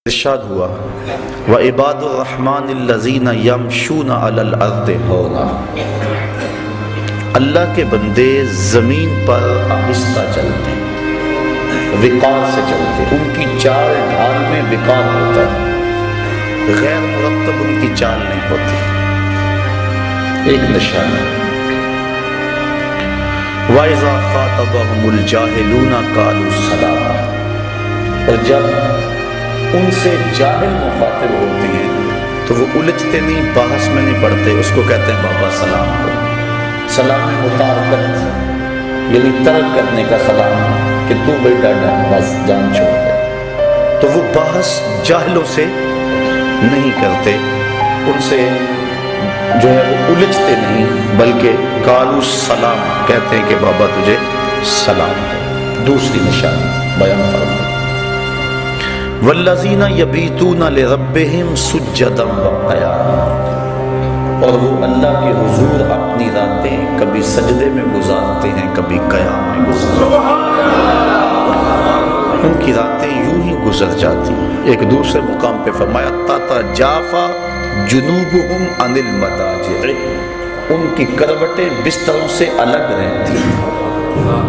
ارشاد ہوا وَعِبَادُ الرَّحْمَنِ الَّذِينَ يَمْشُونَ عَلَى الْأَرْضِ هَوْنًا، اللہ کے بندے زمین پر آہستہ چلتے ہیں، وقار سے چلتے ہیں، ان کی چال ڈھال میں وقار ہوتا ہے، غیر مرتب ان کی چال نہیں ہوتی، ایک نشانہ۔ وَإِذَا خَاطَبَهُمُ الْجَاهِلُونَ قَالُوا سَلَامًا، اور جب ان سے جاہل مخاطب ہوتے ہیں تو وہ الجھتے نہیں، بحث میں نہیں پڑتے، اس کو کہتے ہیں بابا سلام کرو۔ سلام متارکت یعنی ترک کرنے کا سلام کہ تو بیٹا بس جان چھوڑ دے، تو وہ بحث جاہلوں سے نہیں کرتے، ان سے جو ہے وہ الجھتے نہیں، بلکہ قالوا سلام کہتے ہیں کہ بابا تجھے سلام ہے۔ دوسری نشانی بیان فرمائیں، والذین یبیتون لربہم سجدا وقیاما، اور وہ اللہ کے حضور اپنی راتیں کبھی سجدے میں گزارتے ہیں، کبھی قیام میں گزارتے ہیں، ان کی راتیں یوں ہی گزر جاتی ہیں۔ ایک دوسرے مقام پہ فرمایا تتجافی جنوبہم عن المضاجع، ان کی کروٹیں بستروں سے الگ رہتی ہیں،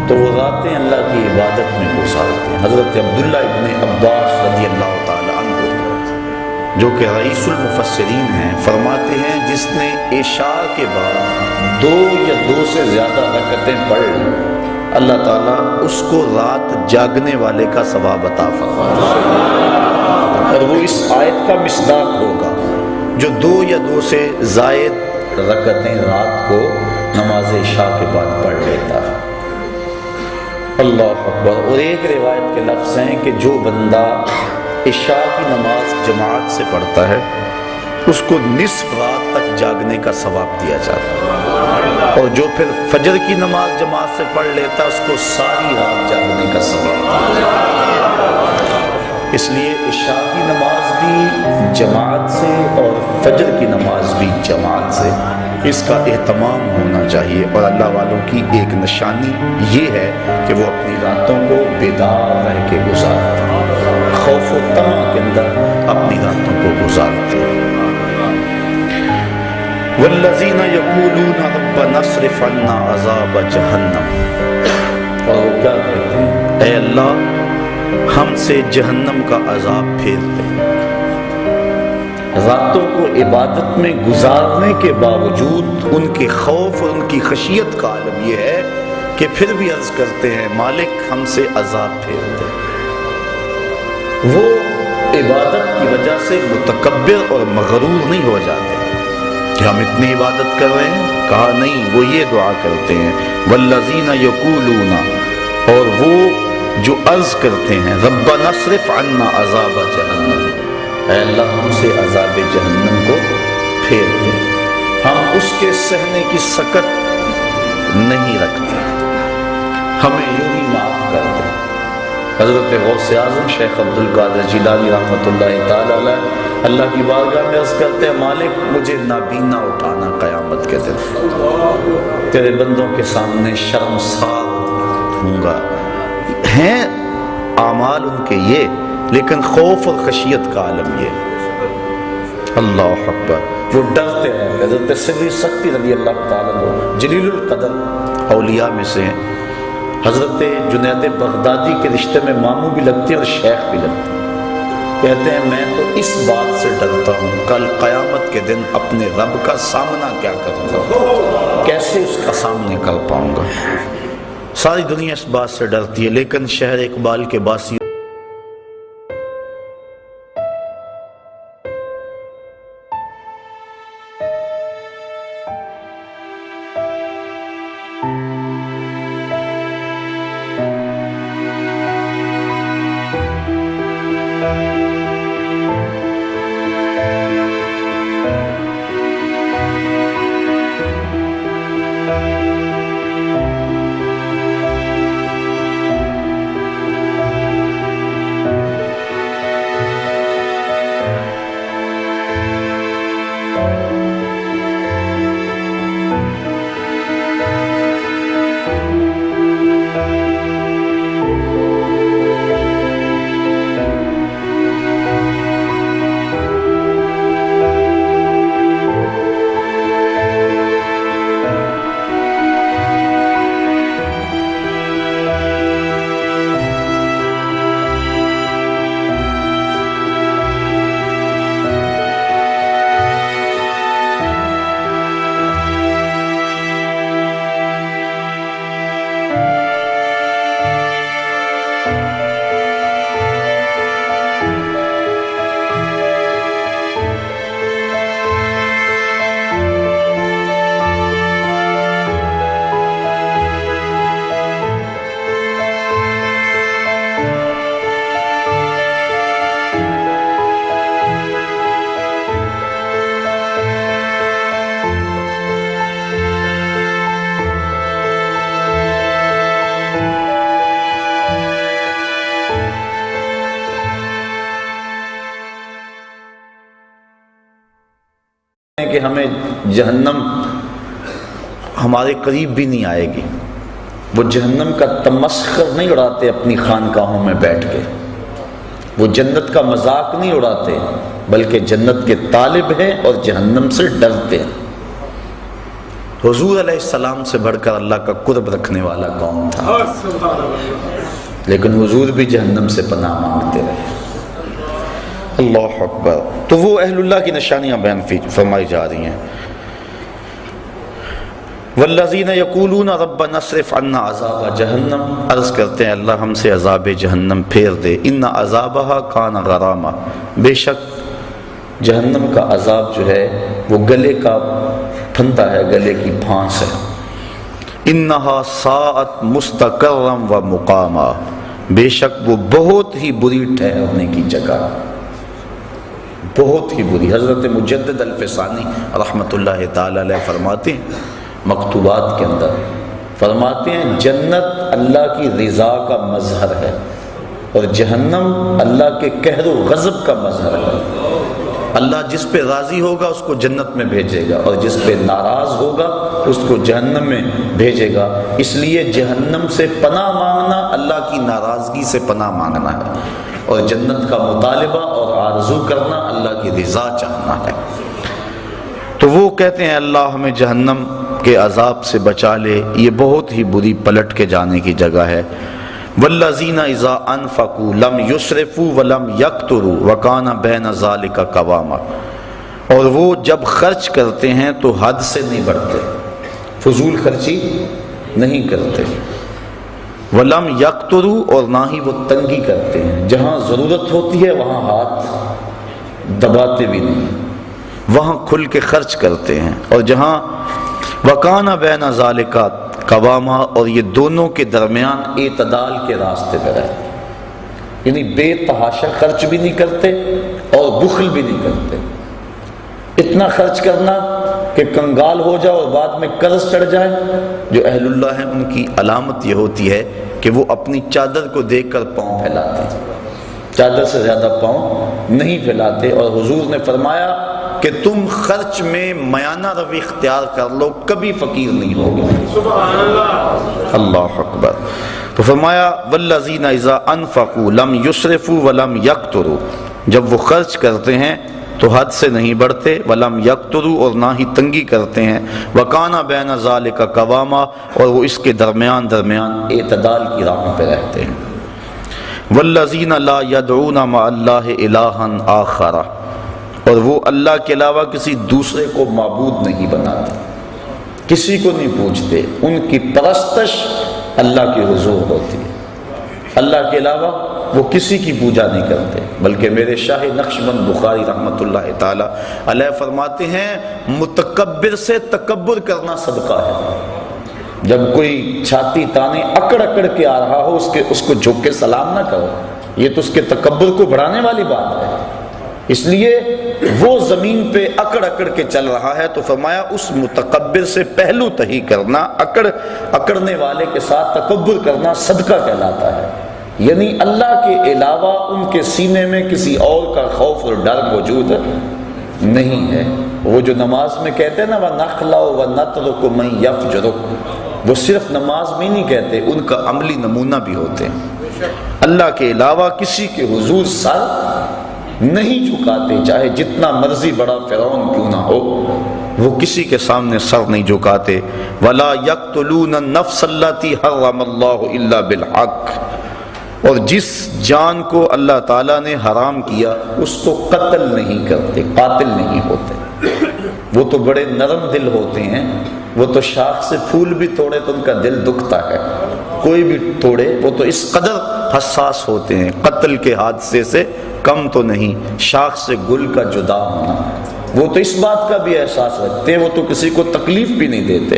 تو وہ راتیں اللہ کی عبادت میں گزارتے ہیں۔ حضرت عبداللہ ابن عباس رضی اللہ تعالی عنہ جو کہ رئیس المفسرین ہیں، فرماتے ہیں جس نے عشاء کے بعد 2 یا 2 سے زیادہ رکعتیں پڑھ لی، اللہ تعالیٰ اس کو رات جاگنے والے کا ثواب عطا فرماتا ہے، اور وہ اس آیت کا مصداق ہوگا جو 2 یا 2 سے زائد رکعتیں رات کو نماز عشاء کے بعد پڑھ لیتا ہے۔ اللہ اکبر۔ اور ایک روایت کے لفظ ہیں کہ جو بندہ عشاء کی نماز جماعت سے پڑھتا ہے اس کو نصف رات تک جاگنے کا ثواب دیا جاتا ہے، اور جو پھر فجر کی نماز جماعت سے پڑھ لیتا ہے اس کو ساری رات جاگنے کا ثواب دیا جاتا ہے۔ اس لیے عشاء کی نماز بھی جماعت سے اور فجر کی نماز بھی جماعت سے، اس کا اہتمام ہونا چاہیے۔ اور اللہ والوں کی ایک نشانی یہ ہے کہ وہ اپنی راتوں کو بیدار رہ کے گزارتے ہیں، خوف و طمع کے اندر اپنی راتوں کو گزارتے ہیں۔ والذین یقولون ربنا اصرف عنا عذاب جہنم، اور وہ کیا کہتے ہیں، اے اللہ ہم سے جہنم کا عذاب پھیر دے۔ راتوں کو عبادت میں گزارنے کے باوجود ان کے خوف اور ان کی خشیت کا عالم یہ ہے کہ پھر بھی عرض کرتے ہیں مالک ہم سے عذاب پھیر دے۔ وہ عبادت کی وجہ سے متکبر اور مغرور نہیں ہو جاتے کہ ہم اتنی عبادت کر رہے ہیں، کہا نہیں، وہ یہ دعا کرتے ہیں والذین یقولون، اور وہ جو عرض کرتے ہیں ربنا اصرف عنا عذاب جہنم، اے اللہ ہم سے عذاب جہنم کو پھیر دے، ہم اس کے سہنے کی سکت نہیں رکھتے، ہمیں یوں ہی معاف کر دے۔ حضرت غوث اعظم شیخ عبدالقادر جیلانی رحمۃ اللہ تعالی علیہ اللہ کی بارگاہ میں عرض کرتے ہیں مالک مجھے نابینا اٹھانا قیامت کے دن، تیرے بندوں کے سامنے شرمسار ہوں گا۔ ہیں اعمال ان کے یہ، لیکن خوف اور خشیت کا عالم یہ۔ اللہ اکبر۔ وہ ڈرتے ہیں۔ حضرت سری سختی رضی اللہ تعالیٰ عنہ جلیل القدر اولیاء میں سے ہیں، حضرت جنید بغدادی کے رشتے میں ماموں بھی لگتے ہیں اور شیخ بھی لگتے ہیں، کہتے ہیں میں تو اس بات سے ڈرتا ہوں کل قیامت کے دن اپنے رب کا سامنا کیا کروں گا، کیسے اس کا سامنے کر پاؤں گا۔ ساری دنیا اس بات سے ڈرتی ہے، لیکن شہر اقبال کے باسی ہیں کہ ہمیں جہنم ہمارے قریب بھی نہیں آئے گی، وہ جہنم کا تمسخر نہیں اڑاتے اپنی خانقاہوں میں بیٹھ کے، وہ جنت کا مذاق نہیں اڑاتے، بلکہ جنت کے طالب ہیں اور جہنم سے ڈرتے ہیں۔ حضور علیہ السلام سے بڑھ کر اللہ کا قرب رکھنے والا کون تھا؟ لیکن حضور بھی جہنم سے پناہ مانگتے رہے۔ اللہ اکبر۔ تو وہ اہل اللہ کی نشانیاں بیان فرمائی جا رہی ہیں۔ والذین یقولون ربنا اصرف عنا عذاب جہنم، عرض کرتے ہیں اللہ ہم سے عذاب جہنم پھیر دے، ان عذابہا کان غراما، بے شک جہنم کا عذاب جو ہے وہ گلے کا پھندا ہے، گلے کی پھانس ہے۔ انہا ساعت مستقرا و مقاما، بے شک وہ بہت ہی بری ٹھہرنے کی جگہ، بہت ہی بری۔ حضرت مجدد الفسانی رحمۃ اللہ تعالی علیہ فرماتے ہیں مکتوبات کے اندر، فرماتے ہیں جنت اللہ کی رضا کا مظہر ہے اور جہنم اللہ کے قہر و غضب کا مظہر ہے۔ اللہ جس پہ راضی ہوگا اس کو جنت میں بھیجے گا اور جس پہ ناراض ہوگا اس کو جہنم میں بھیجے گا۔ اس لیے جہنم سے پناہ مانگنا اللہ کی ناراضگی سے پناہ مانگنا ہے، اور جنت کا مطالبہ اور آرزو کرنا اللہ کی رضا چاہنا ہے۔ تو وہ کہتے ہیں اللہ ہمیں جہنم کے عذاب سے بچا لے، یہ بہت ہی بری پلٹ کے جانے کی جگہ ہے۔ والذین اذا انفقوا لم یسرفوا ولم یقتروا وکان بین ذلک قواما، اور وہ جب خرچ کرتے ہیں تو حد سے نہیں بڑھتے، فضول خرچی نہیں کرتے، ولم یقتروا، اور نہ ہی وہ تنگی کرتے ہیں، جہاں ضرورت ہوتی ہے وہاں ہاتھ دباتے بھی نہیں، وہاں کھل کے خرچ کرتے ہیں، اور جہاں وکان بین ذلک قواما، اور یہ دونوں کے درمیان اعتدال کے راستے پہ رہتے، یعنی بے تحاشا خرچ بھی نہیں کرتے اور بخل بھی نہیں کرتے۔ اتنا خرچ کرنا کہ کنگال ہو جائے اور بعد میں قرض چڑھ جائے۔ جو اہل اللہ ہیں ان کی علامت یہ ہوتی ہے کہ وہ اپنی چادر کو دیکھ کر پاؤں پھیلاتے ہیں، چادر سے زیادہ پاؤں نہیں پھیلاتے۔ اور حضور نے فرمایا کہ تم خرچ میں میانہ روی اختیار کر لو، کبھی فقیر نہیں ہوگے۔ سبحان اللہ، اللہ اکبر۔ تو فرمایا والذین اذا انفقوا لم یسرفوا ولم یقتروا، جب وہ خرچ کرتے ہیں تو حد سے نہیں بڑھتے، ولم یقتروا، اور نہ ہی تنگی کرتے ہیں، وکان بین ذلک قواما، اور وہ اس کے درمیان اعتدال کی راہ پہ رہتے ہیں۔ والذین لا یدعون مع اللہ الہا آخر، اور وہ اللہ کے علاوہ کسی دوسرے کو معبود نہیں بناتے، کسی کو نہیں پوجتے، ان کی پرستش اللہ کے حضور ہوتی ہے، اللہ کے علاوہ وہ کسی کی پوجا نہیں کرتے۔ بلکہ میرے شاہ نقشبند بخاری رحمۃ اللہ تعالی علیہ فرماتے ہیں متکبر سے تکبر کرنا صدقہ ہے۔ جب کوئی چھاتی تانے اکڑ اکڑ کے آ رہا ہو اس کو جھک کے سلام نہ کرو، یہ تو اس کے تکبر کو بڑھانے والی بات ہے۔ اس لیے وہ زمین پہ اکڑ اکڑ کے چل رہا ہے تو فرمایا اس متکبر سے پہلو تہی کرنا، اکڑنے والے کے ساتھ تکبر کرنا صدقہ کہلاتا ہے۔ یعنی اللہ کے علاوہ ان کے سینے میں کسی اور کا خوف اور ڈر موجود نہیں ہے۔ وہ جو نماز میں کہتے ہیں نا وَنَخْلَعُ وَنَتْرُكُ مَن يَفْجُرُكُ، وہ صرف نماز میں نہیں کہتے، ان کا عملی نمونہ بھی ہوتے ہیں۔ اللہ کے علاوہ کسی کے حضور سر نہیں جھکاتے، چاہے جتنا مرضی بڑا فرعون کیوں نہ ہو، وہ کسی کے سامنے سر نہیں جھکاتے۔ وَلَا يَقْتُلُونَ النَّفْسَ الَّتِي حَرَّمَ اللَّهُ إِلَّا بِالْحَقِّ، اور جس جان کو اللہ تعالیٰ نے حرام کیا اس کو قتل نہیں کرتے، قاتل نہیں ہوتے۔ وہ تو بڑے نرم دل ہوتے ہیں، وہ تو شاخ سے پھول بھی توڑے تو ان کا دل دکھتا ہے، کوئی بھی توڑے، وہ تو اس قدر حساس ہوتے ہیں، قتل کے حادثے سے کم تو نہیں، شاخ سے گل کا جدا ہونا۔ وہ تو اس بات کا بھی احساس رکھتے ہیں، وہ تو کسی کو تکلیف بھی نہیں دیتے،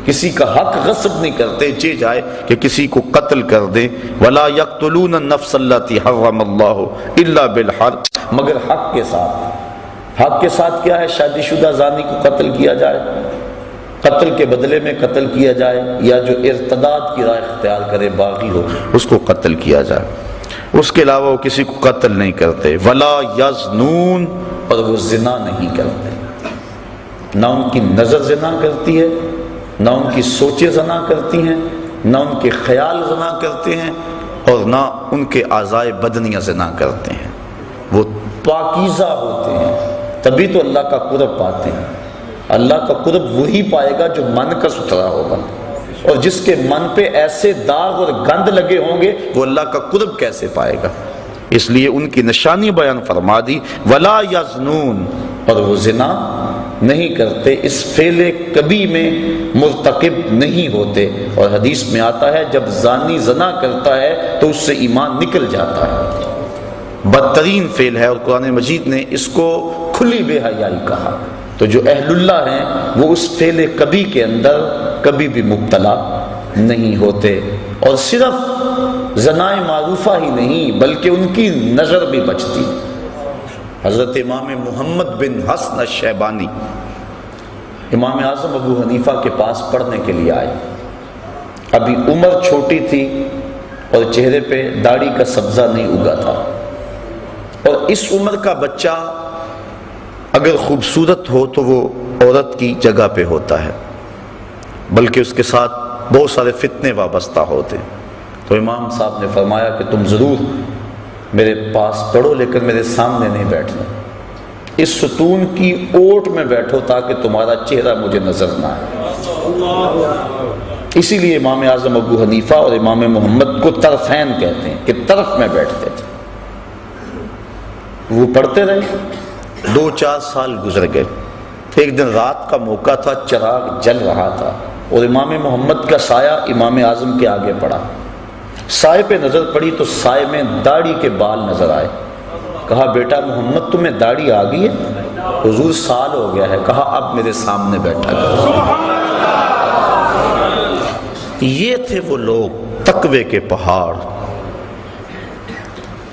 کسی کا حق غصب نہیں کرتے، جائے کہ کسی کو قتل کر دیں۔ وَلَا يَقْتُلُونَ النَّفْسَ الَّتِي حَرَّمَ اللَّهُ إِلَّا بِالْحَقِّ، مگر حق کے ساتھ۔ حق کے ساتھ کیا ہے؟ شادی شدہ زانی کو قتل کیا جائے، قتل کے بدلے میں قتل کیا جائے، یا جو ارتداد کی راہ اختیار کرے باغی ہو اس کو قتل کیا جائے، اس کے علاوہ وہ کسی کو قتل نہیں کرتے۔ وَلَا يَزْنُونَ، اور وہ زنا نہیں کرتے۔ نہ ان کی نظر زنا کرتی ہے، نہ ان کی سوچیں زنا کرتی ہیں، نہ ان کے خیال زنا کرتے ہیں، اور نہ ان کے اعضائے بدنیاں زنا کرتے ہیں۔ وہ پاکیزہ ہوتے ہیں، تبھی تو اللہ کا قرب پاتے ہیں۔ اللہ کا قرب وہی پائے گا جو من کا ستھرا ہوگا، اور جس کے من پہ ایسے داغ اور گند لگے ہوں گے وہ اللہ کا قرب کیسے پائے گا؟ اس لیے ان کی نشانی بیان فرما دی، ولا یزنون، اور وہ زنا نہیں کرتے، اس فعل کبھی میں مرتکب نہیں ہوتے۔ اور حدیث میں آتا ہے جب زانی زنا کرتا ہے تو اس سے ایمان نکل جاتا ہے، بدترین فعل ہے، اور قرآن مجید نے اس کو کھلی بے حیائی کہا۔ تو جو اہل اللہ ہیں وہ اس فعل کبھی کے اندر کبھی بھی مبتلا نہیں ہوتے، اور صرف زنائے معروفہ ہی نہیں بلکہ ان کی نظر بھی بچتی۔ حضرت امام محمد بن حسن الشیبانی امام اعظم ابو حنیفہ کے پاس پڑھنے کے لیے آئے۔ ابھی عمر چھوٹی تھی اور چہرے پہ داڑھی کا سبزہ نہیں اگا تھا، اور اس عمر کا بچہ اگر خوبصورت ہو تو وہ عورت کی جگہ پہ ہوتا ہے، بلکہ اس کے ساتھ بہت سارے فتنے وابستہ ہوتے۔ تو امام صاحب نے فرمایا کہ تم ضرور میرے پاس پڑھو، لیکن میرے سامنے نہیں بیٹھنا، اس ستون کی اوٹ میں بیٹھو تاکہ تمہارا چہرہ مجھے نظر نہ آئے۔ اسی لیے امام اعظم ابو حنیفہ اور امام محمد کو طرفین کہتے ہیں کہ طرف میں بیٹھتے تھے۔ وہ پڑھتے رہے، 2-4 سال گزر گئے۔ ایک دن رات کا موقع تھا، چراغ جل رہا تھا، اور امام محمد کا سایہ امام اعظم کے آگے پڑا۔ سائے پہ نظر پڑی تو سائے میں داڑھی کے بال نظر آئے۔ کہا بیٹا محمد تمہیں داڑھی آ گئی ہے؟ حضور سال ہو گیا ہے۔ کہا اب میرے سامنے بیٹھا کرو۔ یہ تھے وہ لوگ تقوی کے پہاڑ۔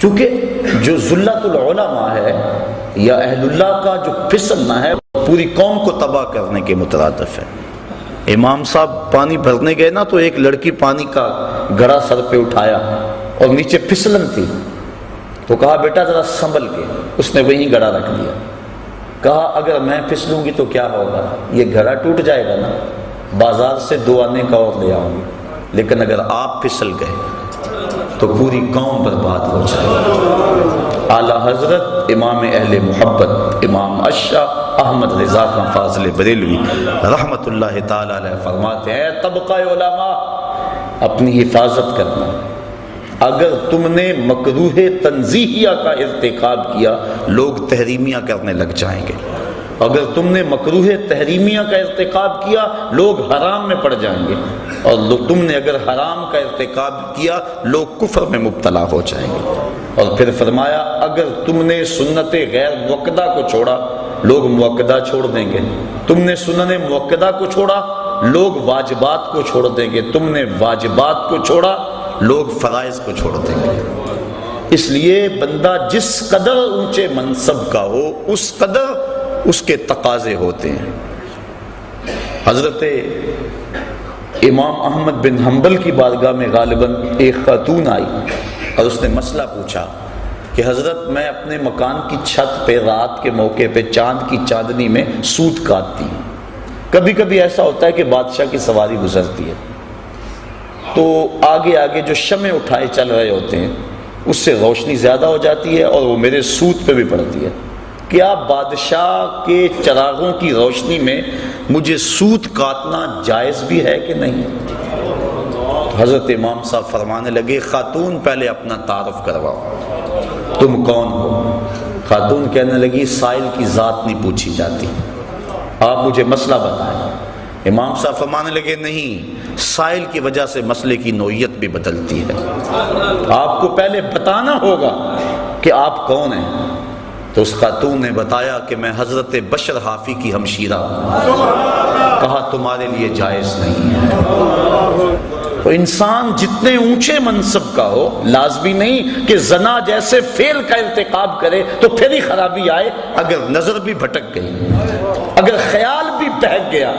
چونکہ جو ذلت العلماء ہے یا اہل اللہ کا جو پھسلنا ہے پوری قوم کو تباہ کرنے کے مترادف ہے۔ امام صاحب پانی بھرنے گئے نا تو ایک لڑکی پانی کا گڑا سر پہ اٹھایا اور نیچے پھسلن تھی، تو کہا بیٹا ذرا سنبھل کے۔ اس نے وہیں گڑا رکھ دیا۔ کہا اگر میں پھسلوں گی تو کیا ہوگا؟ یہ گھڑا ٹوٹ جائے گا نا، بازار سے 2 آنے کا اور لے آؤں گی، لیکن اگر آپ پھسل گئے تو پوری قوم برباد ہو جائے گی۔ اعلیٰ حضرت امام اہل محبت امام اشرف احمد رضا خان فاضل بریلوی رحمت اللہ تعالی علیہ فرماتے ہیں طبقہ علماء اپنی حفاظت کرنا۔ اگر تم نے مکروہ تنزیہیہ کا ارتکاب کیا لوگ تحریمیہ کرنے لگ جائیں گے، اگر تم نے مکروہ تحریمیہ کا ارتکاب کیا لوگ حرام میں پڑ جائیں گے، اور تم نے اگر حرام کا ارتکاب کیا لوگ کفر میں مبتلا ہو جائیں گے۔ اور پھر فرمایا اگر تم نے سنت غیر موقدہ کو چھوڑا لوگ موقدہ چھوڑ دیں گے، تم نے سنن موقدہ کو چھوڑا لوگ واجبات کو چھوڑ دیں گے، تم نے واجبات کو چھوڑا لوگ فرائض کو چھوڑ دیں گے۔ اس لیے بندہ جس قدر اونچے منصب کا ہو اس قدر اس کے تقاضے ہوتے ہیں۔ حضرت امام احمد بن حنبل کی بارگاہ میں غالباً ایک خاتون آئی اور اس نے مسئلہ پوچھا کہ حضرت میں اپنے مکان کی چھت پہ رات کے موقع پہ چاند کی چاندنی میں سوت کاٹتی ہوں۔ کبھی کبھی ایسا ہوتا ہے کہ بادشاہ کی سواری گزرتی ہے تو آگے آگے جو شمع اٹھائے چل رہے ہوتے ہیں اس سے روشنی زیادہ ہو جاتی ہے اور وہ میرے سوت پہ بھی پڑتی ہے، کیا بادشاہ کے چراغوں کی روشنی میں مجھے سوت کاٹنا جائز بھی ہے کہ نہیں؟ حضرت امام صاحب فرمانے لگے خاتون پہلے اپنا تعارف کرواؤ، تم کون ہو؟ خاتون کہنے لگی سائل کی ذات نہیں پوچھی جاتی، آپ مجھے مسئلہ بتائیں۔ امام صاحب فرمانے لگے نہیں، سائل کی وجہ سے مسئلے کی نوعیت بھی بدلتی ہے، آپ کو پہلے بتانا ہوگا کہ آپ کون ہیں۔ تو اس خاتون نے بتایا کہ میں حضرت بشر حافی کی ہمشیرہ ہوں۔ کہا تمہارے لیے جائز نہیں ہے۔ تو انسان جتنے اونچے منصب کا ہو لازمی نہیں کہ زنا جیسے فعل کا ارتکاب کرے تو پھر ہی خرابی آئے۔ اگر نظر بھی بھٹک گئی، اگر خیال بھی بہک گیا،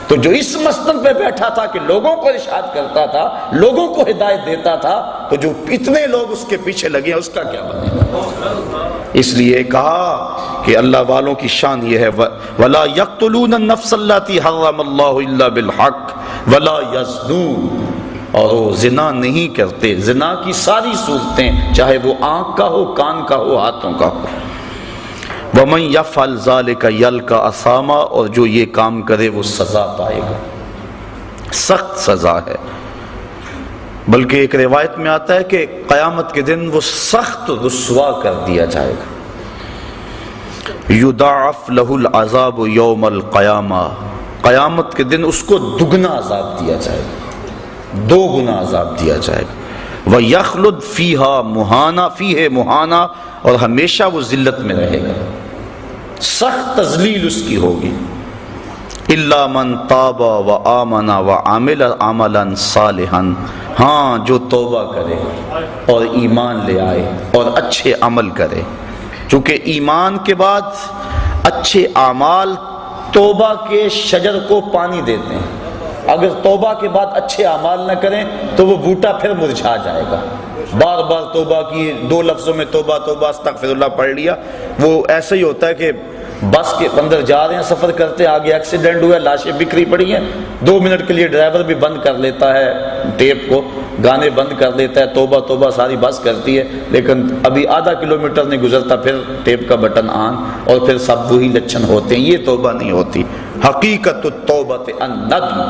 تو جو اس مسند پہ بیٹھا تھا کہ لوگوں کو ارشاد کرتا تھا، لوگوں کو ہدایت دیتا تھا، تو جو اتنے لوگ اس کے پیچھے لگے ہیں اس کا کیا بنے گا؟ اس لیے کہا کہ اللہ والوں کی شان یہ ہے وَلَا يَقْتُلُونَ النَّفْسَ الَّتِي حَرَّمَ اللَّهُ إِلَّا بِالْحَقِّ وَلَا يَزْنُونَ، اور وہ زنا نہیں کرتے، زنا کی ساری صورتیں، چاہے وہ آنکھ کا ہو، کان کا ہو، ہاتھوں کا ہو۔ وَمَن يَفْعَلْ ذَلِكَ يَلْقَ أَثَامًا، اور جو یہ کام کرے وہ سزا پائے گا، سخت سزا ہے۔ بلکہ ایک روایت میں آتا ہے کہ قیامت کے دن وہ سخت رسوا کر دیا جائے گا۔ یضاعف له العذاب یوم القیامہ، قیامت کے دن اس کو دگنا عذاب دیا جائے گا، 2 گنا عذاب دیا جائے گا۔ وَيَخْلُدْ فِيهَا مُهَانًا، فِيهِ مُهَانًا، اور ہمیشہ وہ ذلت میں رہے گا، سخت تذلیل اس کی ہوگی۔ إِلَّا مَن تَابَ وَآمَنَ وَعَمِلَ عَمَلًا صَالِحًا، ہاں جو توبہ کرے اور ایمان لے آئے اور اچھے عمل کرے، چونکہ ایمان کے بعد اچھے اعمال توبہ کے شجر کو پانی دیتے ہیں۔ اگر توبہ کے بعد اچھے اعمال نہ کریں تو وہ بوٹا پھر مرجھا جائے گا۔ بار بار توبہ کی، 2 لفظوں میں توبہ توبہ استغفر اللہ پڑھ لیا، وہ ایسا ہی ہوتا ہے کہ بس کے اندر جا رہے ہیں، سفر کرتے ہیں، آگے ایکسیڈنٹ ہوا ہے، لاشیں بکھری پڑی ہیں، 2 منٹ کے لیے ڈرائیور بھی بند کر لیتا ہے ٹیپ کو، گانے بند کر لیتا ہے، توبہ توبہ ساری بس کرتی ہے، لیکن ابھی آدھا کلومیٹر نہیں گزرتا پھر ٹیپ کا بٹن آن، اور پھر سب وہی لچھن ہوتے ہیں۔ یہ توبہ نہیں ہوتی۔ حقیقت التوبۃ الندم،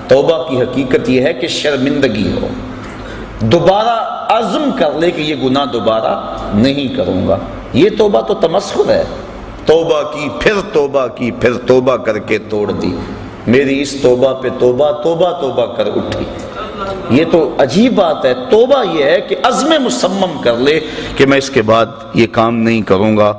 توبہ کی حقیقت یہ ہے کہ شرمندگی ہو، دوبارہ عزم کر لے کہ یہ گناہ دوبارہ نہیں کروں گا۔ یہ توبہ تو تمسخر ہے، توبہ کی پھر توبہ کی پھر توبہ کر کے توڑ دی، میری اس توبہ پہ توبہ توبہ توبہ کر اٹھی۔ یہ تو عجیب بات ہے۔ توبہ یہ ہے کہ عزم مصمم کر لے کہ میں اس کے بعد یہ کام نہیں کروں گا،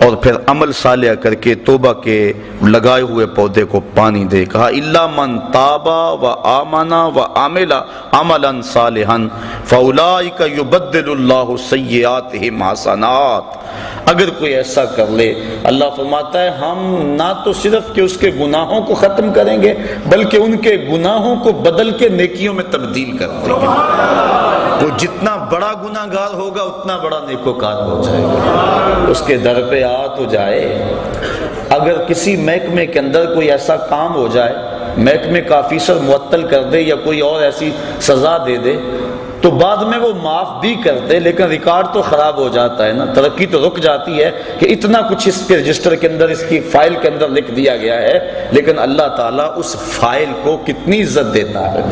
اور پھر عمل صالح کر کے توبہ کے لگائے ہوئے پودے کو پانی دے۔ کہا الا من تاب وآمن وعمل عملا صالحا فاولئک یبدل اللہ سیئاتہم حسنات۔ اگر کوئی ایسا کر لے، اللہ فرماتا ہے ہم نہ تو صرف کہ اس کے گناہوں کو ختم کریں گے بلکہ ان کے گناہوں کو بدل کے نیکیوں میں تبدیل کر دیں گے۔ وہ جتنا بڑا گناہ گار ہوگا اتنا بڑا نیکوکار ہو جائے گا۔ اس کے در پہ آ تو جائے۔ اگر کسی محکمے کے اندر کوئی ایسا کام ہو جائے، محکمے کا آفیسر معطل کر دے یا کوئی اور ایسی سزا دے دے تو بعد میں وہ معاف بھی کرتے، لیکن ریکارڈ تو خراب ہو جاتا ہے نا، ترقی تو رک جاتی ہے کہ اتنا کچھ اس کے رجسٹر کے اندر، اس کی فائل کے اندر لکھ دیا گیا ہے، لیکن اللہ تعالیٰ اس فائل کو کتنی عزت دیتا ہے۔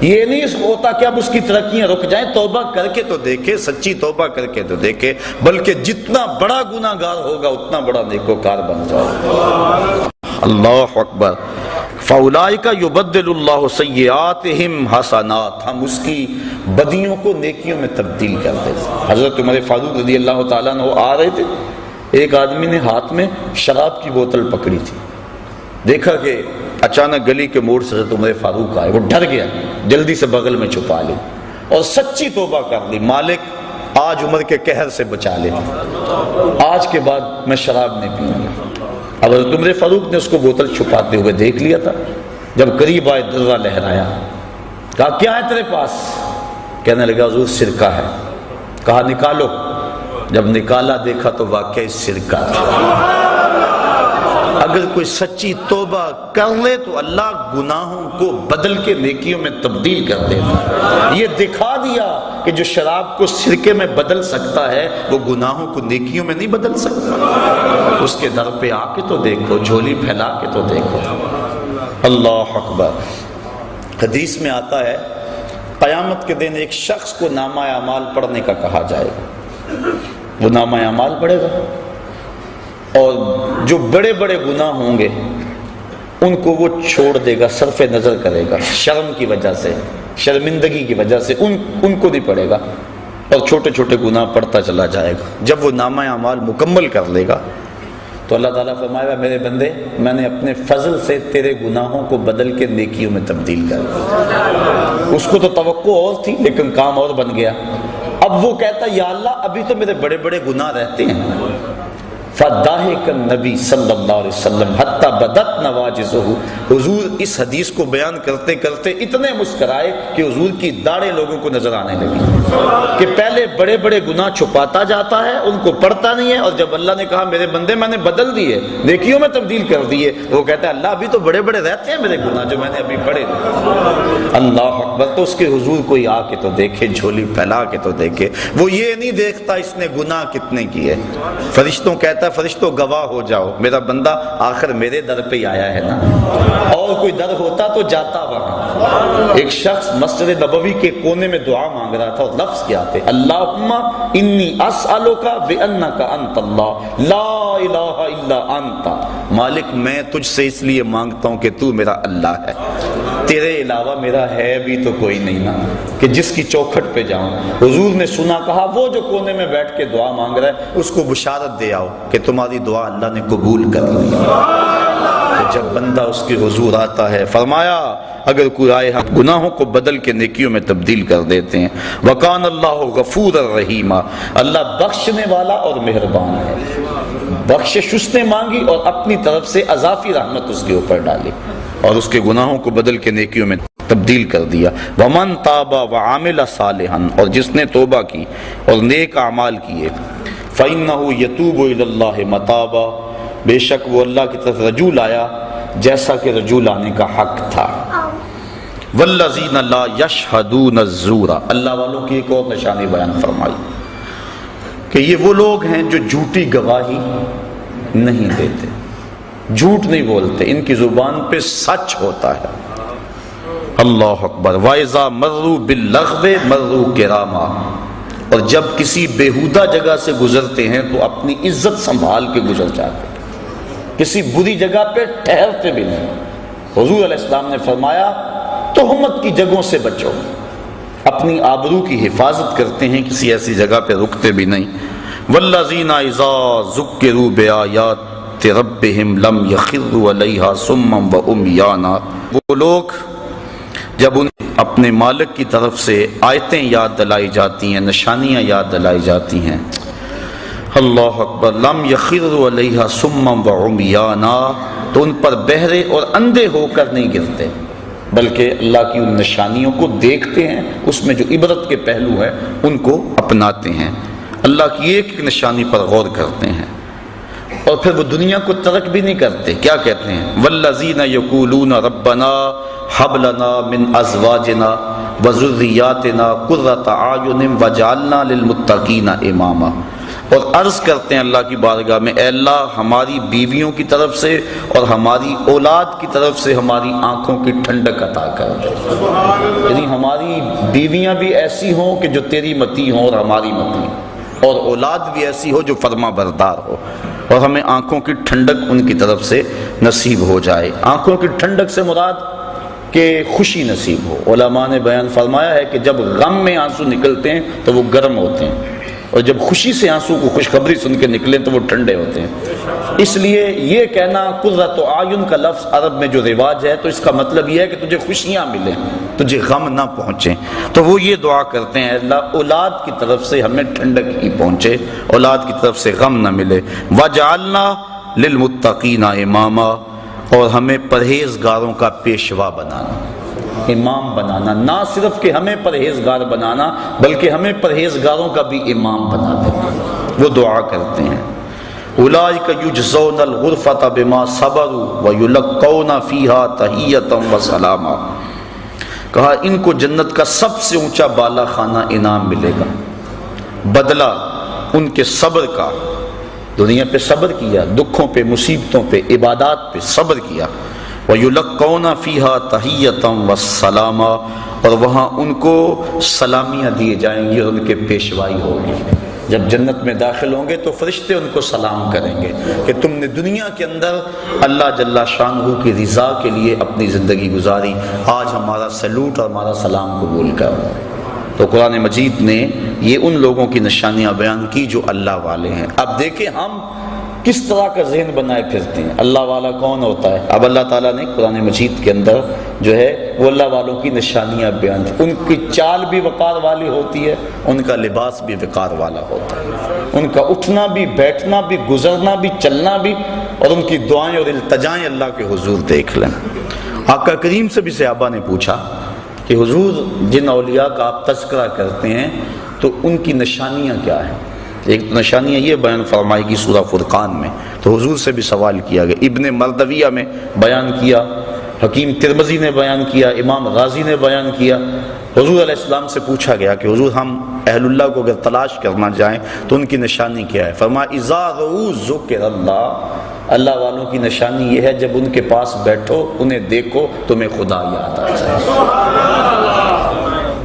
یہ نہیں ہوتا کہ اب اس کی ترقیاں رک جائیں، توبہ کر کے تو دیکھے، سچی توبہ کر کے تو دیکھے، بلکہ جتنا بڑا گناہ گار ہوگا اتنا بڑا نیکوکار بن جائے۔ اللہ اکبر۔ فاولئک یبدل اللہ سیئاتہم حسنات، ہم اس کی بدیوں کو نیکیوں میں تبدیل کر دیتے۔ حضرت عمر فاروق رضی اللہ تعالیٰ عنہ آ رہے تھے، ایک آدمی نے ہاتھ میں شراب کی بوتل پکڑی تھی، دیکھا کہ اچانک گلی کے موڑ سے حضرت عمر فاروق آئے، وہ ڈر گیا، جلدی سے بغل میں چھپا لی اور سچی توبہ کر لی، مالک آج عمر کے قہر سے بچا لے، آج کے بعد میں شراب نہیں پیوں گا۔ اب حضرت عمر فاروق نے اس کو بوتل چھپاتے ہوئے دیکھ لیا تھا، جب قریب آئے درہ لہرایا، کہا کیا ہے تیرے پاس؟ کہنے لگا حضور سرکہ ہے۔ کہا نکالو، جب نکالا دیکھا تو واقعی سرکہ تھا۔ اگر کوئی سچی توبہ کر لے تو اللہ گناہوں کو بدل کے نیکیوں میں تبدیل کر دیتا۔ یہ دکھا دیا کہ جو شراب کو سرکے میں بدل سکتا ہے وہ گناہوں کو نیکیوں میں نہیں بدل سکتا۔ اس کے در پہ آ کے تو دیکھو، جھولی پھیلا کے تو دیکھو۔ اللہ اکبر۔ حدیث میں آتا ہے قیامت کے دن ایک شخص کو نامہ اعمال پڑھنے کا کہا جائے گا، وہ نامہ اعمال پڑھے گا، اور جو بڑے بڑے گناہ ہوں گے ان کو وہ چھوڑ دے گا، صرف نظر کرے گا، شرم کی وجہ سے، شرمندگی کی وجہ سے ان کو نہیں پڑھے گا، اور چھوٹے چھوٹے گناہ پڑھتا چلا جائے گا۔ جب وہ نامہ اعمال مکمل کر لے گا تو اللہ تعالیٰ فرمائے گا میرے بندے میں نے اپنے فضل سے تیرے گناہوں کو بدل کے نیکیوں میں تبدیل کر دیا۔ اس کو تو توقع اور تھی لیکن کام اور بن گیا۔ اب وہ کہتا یا اللہ ابھی تو میرے بڑے بڑے گناہ رہتے ہیں، فضاحك النبی صلی اللہ علیہ وسلم حتی بدت نواجزہ، حضور اس حدیث کو بیان کرتے کرتے اتنے مسکرائے کہ حضور کی داڑھیں لوگوں کو نظر آنے لگی، کہ پہلے بڑے بڑے گناہ چھپاتا جاتا ہے، ان کو پڑھتا نہیں ہے، اور جب اللہ نے کہا میرے بندے میں نے بدل دیے، نیکیوں میں تبدیل کر دیے، وہ کہتا ہے اللہ ابھی تو بڑے بڑے رہتے ہیں میرے گناہ جو میں نے ابھی پڑھے۔ اللہ اکبر، تو اس کے حضور کوئی آ کے تو دیکھے، جھولی پھیلا کے تو دیکھے، وہ یہ نہیں دیکھتا اس نے گناہ کتنے کیے۔ فرشتوں کہتا ہے فرشتوں گواہ ہو جاؤ، میرا بندہ آخر میرے در پہ آیا ہے نا، اور کوئی در ہوتا تو جاتا وہاں۔ ایک شخص مسجد نبوی کے کونے میں دعا مانگ رہا تھا، اور لفظ کیا تھے؟ اللہم انی اسألک بانک انت اللہ لا الہ الا انت، مالک میں تجھ سے اس لیے مانگتا ہوں کہ تو میرا اللہ ہے، تیرے علاوہ میرا ہے بھی تو کوئی نہیں نا کہ جس کی چوکھٹ پہ جاؤں۔ حضور نے سنا، کہا وہ جو کونے میں بیٹھ کے دعا مانگ رہا ہے اس کو بشارت دے آؤ کہ تمہاری دعا اللہ نے قبول کر لی۔ جب بندہ اس کے حضور آتا ہے، فرمایا اگر کوئی آئے ہم گناہوں کو بدل کے نیکیوں میں تبدیل کر دیتے ہیں۔ وَقَانَ اللَّهُ غَفُورًا رَحِيمًا، اللہ بخشنے والا اور مہربان ہے۔ بخشش اس نے مانگی اور اپنی طرف سے اضافی رحمت اس کے اوپر ڈالی اور اس کے گناہوں کو بدل کے نیکیوں میں تبدیل کر دیا۔ وَمَن تَابَ وَعَمِلَ صَالِحًا، اور جس نے توبہ کی اور نیک اعمال کیے، فَإِنَّهُ يَتُوبُ إِلَى اللَّهِ مَتَابًا، بے شک وہ اللہ کی طرف رجوع آیا جیسا کہ رجوع آنے کا حق تھا۔ وَالَّذِينَ لَا يَشْهَدُونَ الزُّورَ، اللہ والوں کی ایک اور نشانی بیان فرمائی کہ یہ وہ لوگ ہیں جو جھوٹی گواہی نہیں دیتے، جھوٹ نہیں بولتے، ان کی زبان پہ سچ ہوتا ہے۔ اللہ اکبر۔ وَإِذَا مَرُّوا بِاللَّغْوِ مَرُّوا كِرَامًا، اور جب کسی بیہودہ جگہ سے گزرتے ہیں تو اپنی عزت سنبھال کے گزر جاتے ہیں، کسی بری جگہ پہ ٹھہرتے بھی نہیں۔ حضور علیہ السلام نے فرمایا تہمت کی جگہوں سے بچو، اپنی آبرو کی حفاظت کرتے ہیں، کسی ایسی جگہ پہ رکتے بھی نہیں۔ والذین اذا ذکروا بآیات ربہم لم یخروا علیہا صما وعمیانا، وہ لوگ جب ان اپنے مالک کی طرف سے آیتیں یاد دلائی جاتی ہیں، نشانیاں یاد دلائی جاتی ہیں، اللہ اکبر، لم یخروا علیہا صما وعمیانا، تو ان پر بہرے اور اندھے ہو کر نہیں گرتے، بلکہ اللہ کی ان نشانیوں کو دیکھتے ہیں، اس میں جو عبرت کے پہلو ہیں ان کو اپناتے ہیں، اللہ کی ایک ایک نشانی پر غور کرتے ہیں، اور پھر وہ دنیا کو ترک بھی نہیں کرتے۔ کیا کہتے ہیں؟ والذین یقولون ربنا ھب لنا من ازواجنا وذریاتنا قرۃ اعین واجعلنا للمتقین اماما، اور عرض کرتے ہیں اللہ کی بارگاہ میں، اے اللہ ہماری بیویوں کی طرف سے اور ہماری اولاد کی طرف سے ہماری آنکھوں کی ٹھنڈک عطا کر دے، یعنی ہماری بیویاں بھی ایسی ہوں کہ جو تیری متی ہوں اور ہماری متی، اور اولاد بھی ایسی ہو جو فرما بردار ہو، اور ہمیں آنکھوں کی ٹھنڈک ان کی طرف سے نصیب ہو جائے۔ آنکھوں کی ٹھنڈک سے مراد کہ خوشی نصیب ہو۔ علماء نے بیان فرمایا ہے کہ جب غم میں آنسو نکلتے ہیں تو وہ گرم ہوتے ہیں، اور جب خوشی سے آنسو کو خوشخبری سن کے نکلے تو وہ ٹھنڈے ہوتے ہیں۔ اس لیے یہ کہنا قرۃ اعین کا لفظ عرب میں جو رواج ہے تو اس کا مطلب یہ ہے کہ تجھے خوشیاں ملیں، تجھے غم نہ پہنچیں، تو وہ یہ دعا کرتے ہیں اللہ اولاد کی طرف سے ہمیں ٹھنڈک ہی پہنچے، اولاد کی طرف سے غم نہ ملے۔ وَجَعَلْنَا لِلْمُتَّقِينَ إِمَامًا، اور ہمیں پرہیزگاروں کا پیشوا بنانا، امام بنانا، نہ صرف کہ ہمیں پرہیزگار بنانا بلکہ ہمیں پرہیزگاروں کا بھی امام بنا دے۔ وہ دعا کرتے ہیں اولئک یجزون الغرفۃ بما صبروا ویلقون فیہا تحیۃ وسلاما، کہا ان کو جنت کا سب سے اونچا بالا خانہ انعام ملے گا، بدلہ ان کے صبر کا، دنیا پہ صبر کیا، دکھوں پہ، مصیبتوں پہ، عبادات پہ صبر کیا، وَيُلَقَّوْنَ فِيهَا تَحِيَّةً وَالسَّلَامًا، اور وہاں ان کو سلامیاں دیے جائیں گی اور ان کے پیشوائی ہوگی۔ جب جنت میں داخل ہوں گے تو فرشتے ان کو سلام کریں گے کہ تم نے دنیا کے اندر اللہ جل شانہ کی رضا کے لیے اپنی زندگی گزاری، آج ہمارا سلوٹ اور ہمارا سلام قبول کرو۔ تو قرآن مجید نے یہ ان لوگوں کی نشانیاں بیان کی جو اللہ والے ہیں۔ اب دیکھیں ہم کس طرح کا ذہن بنائے پھرتے ہیں. اللہ والا کون ہوتا ہے؟ اب اللہ تعالیٰ نے قرآن مجید کے اندر جو ہے وہ اللہ والوں کی نشانیاں بیان کی. ان کی چال بھی وقار والی ہوتی ہے، ان کا لباس بھی وقار والا ہوتا ہے، ان کا اٹھنا بھی، بیٹھنا بھی، گزرنا بھی، چلنا بھی، اور ان کی دعائیں اور التجائیں اللہ کے حضور دیکھ لیں. آقا کریم سے بھی صحابہ نے پوچھا کہ حضور جن اولیاء کا آپ تذکرہ کرتے ہیں تو ان کی نشانیاں کیا ہیں؟ ایک نشانیاں یہ بیان فرمائی گی سورہ فرقان میں. تو حضور سے بھی سوال کیا گیا، ابن مردویہ میں بیان کیا، حکیم ترمذی نے بیان کیا، امام غازی نے بیان کیا. حضور علیہ السلام سے پوچھا گیا کہ حضور ہم اہل اللہ کو اگر تلاش کرنا جائیں تو ان کی نشانی کیا ہے؟ فرمایا اذا رؤوا ذکر اللہ، اللہ والوں کی نشانی یہ ہے جب ان کے پاس بیٹھو، انہیں دیکھو، تمہیں خدا یاد آ جائے،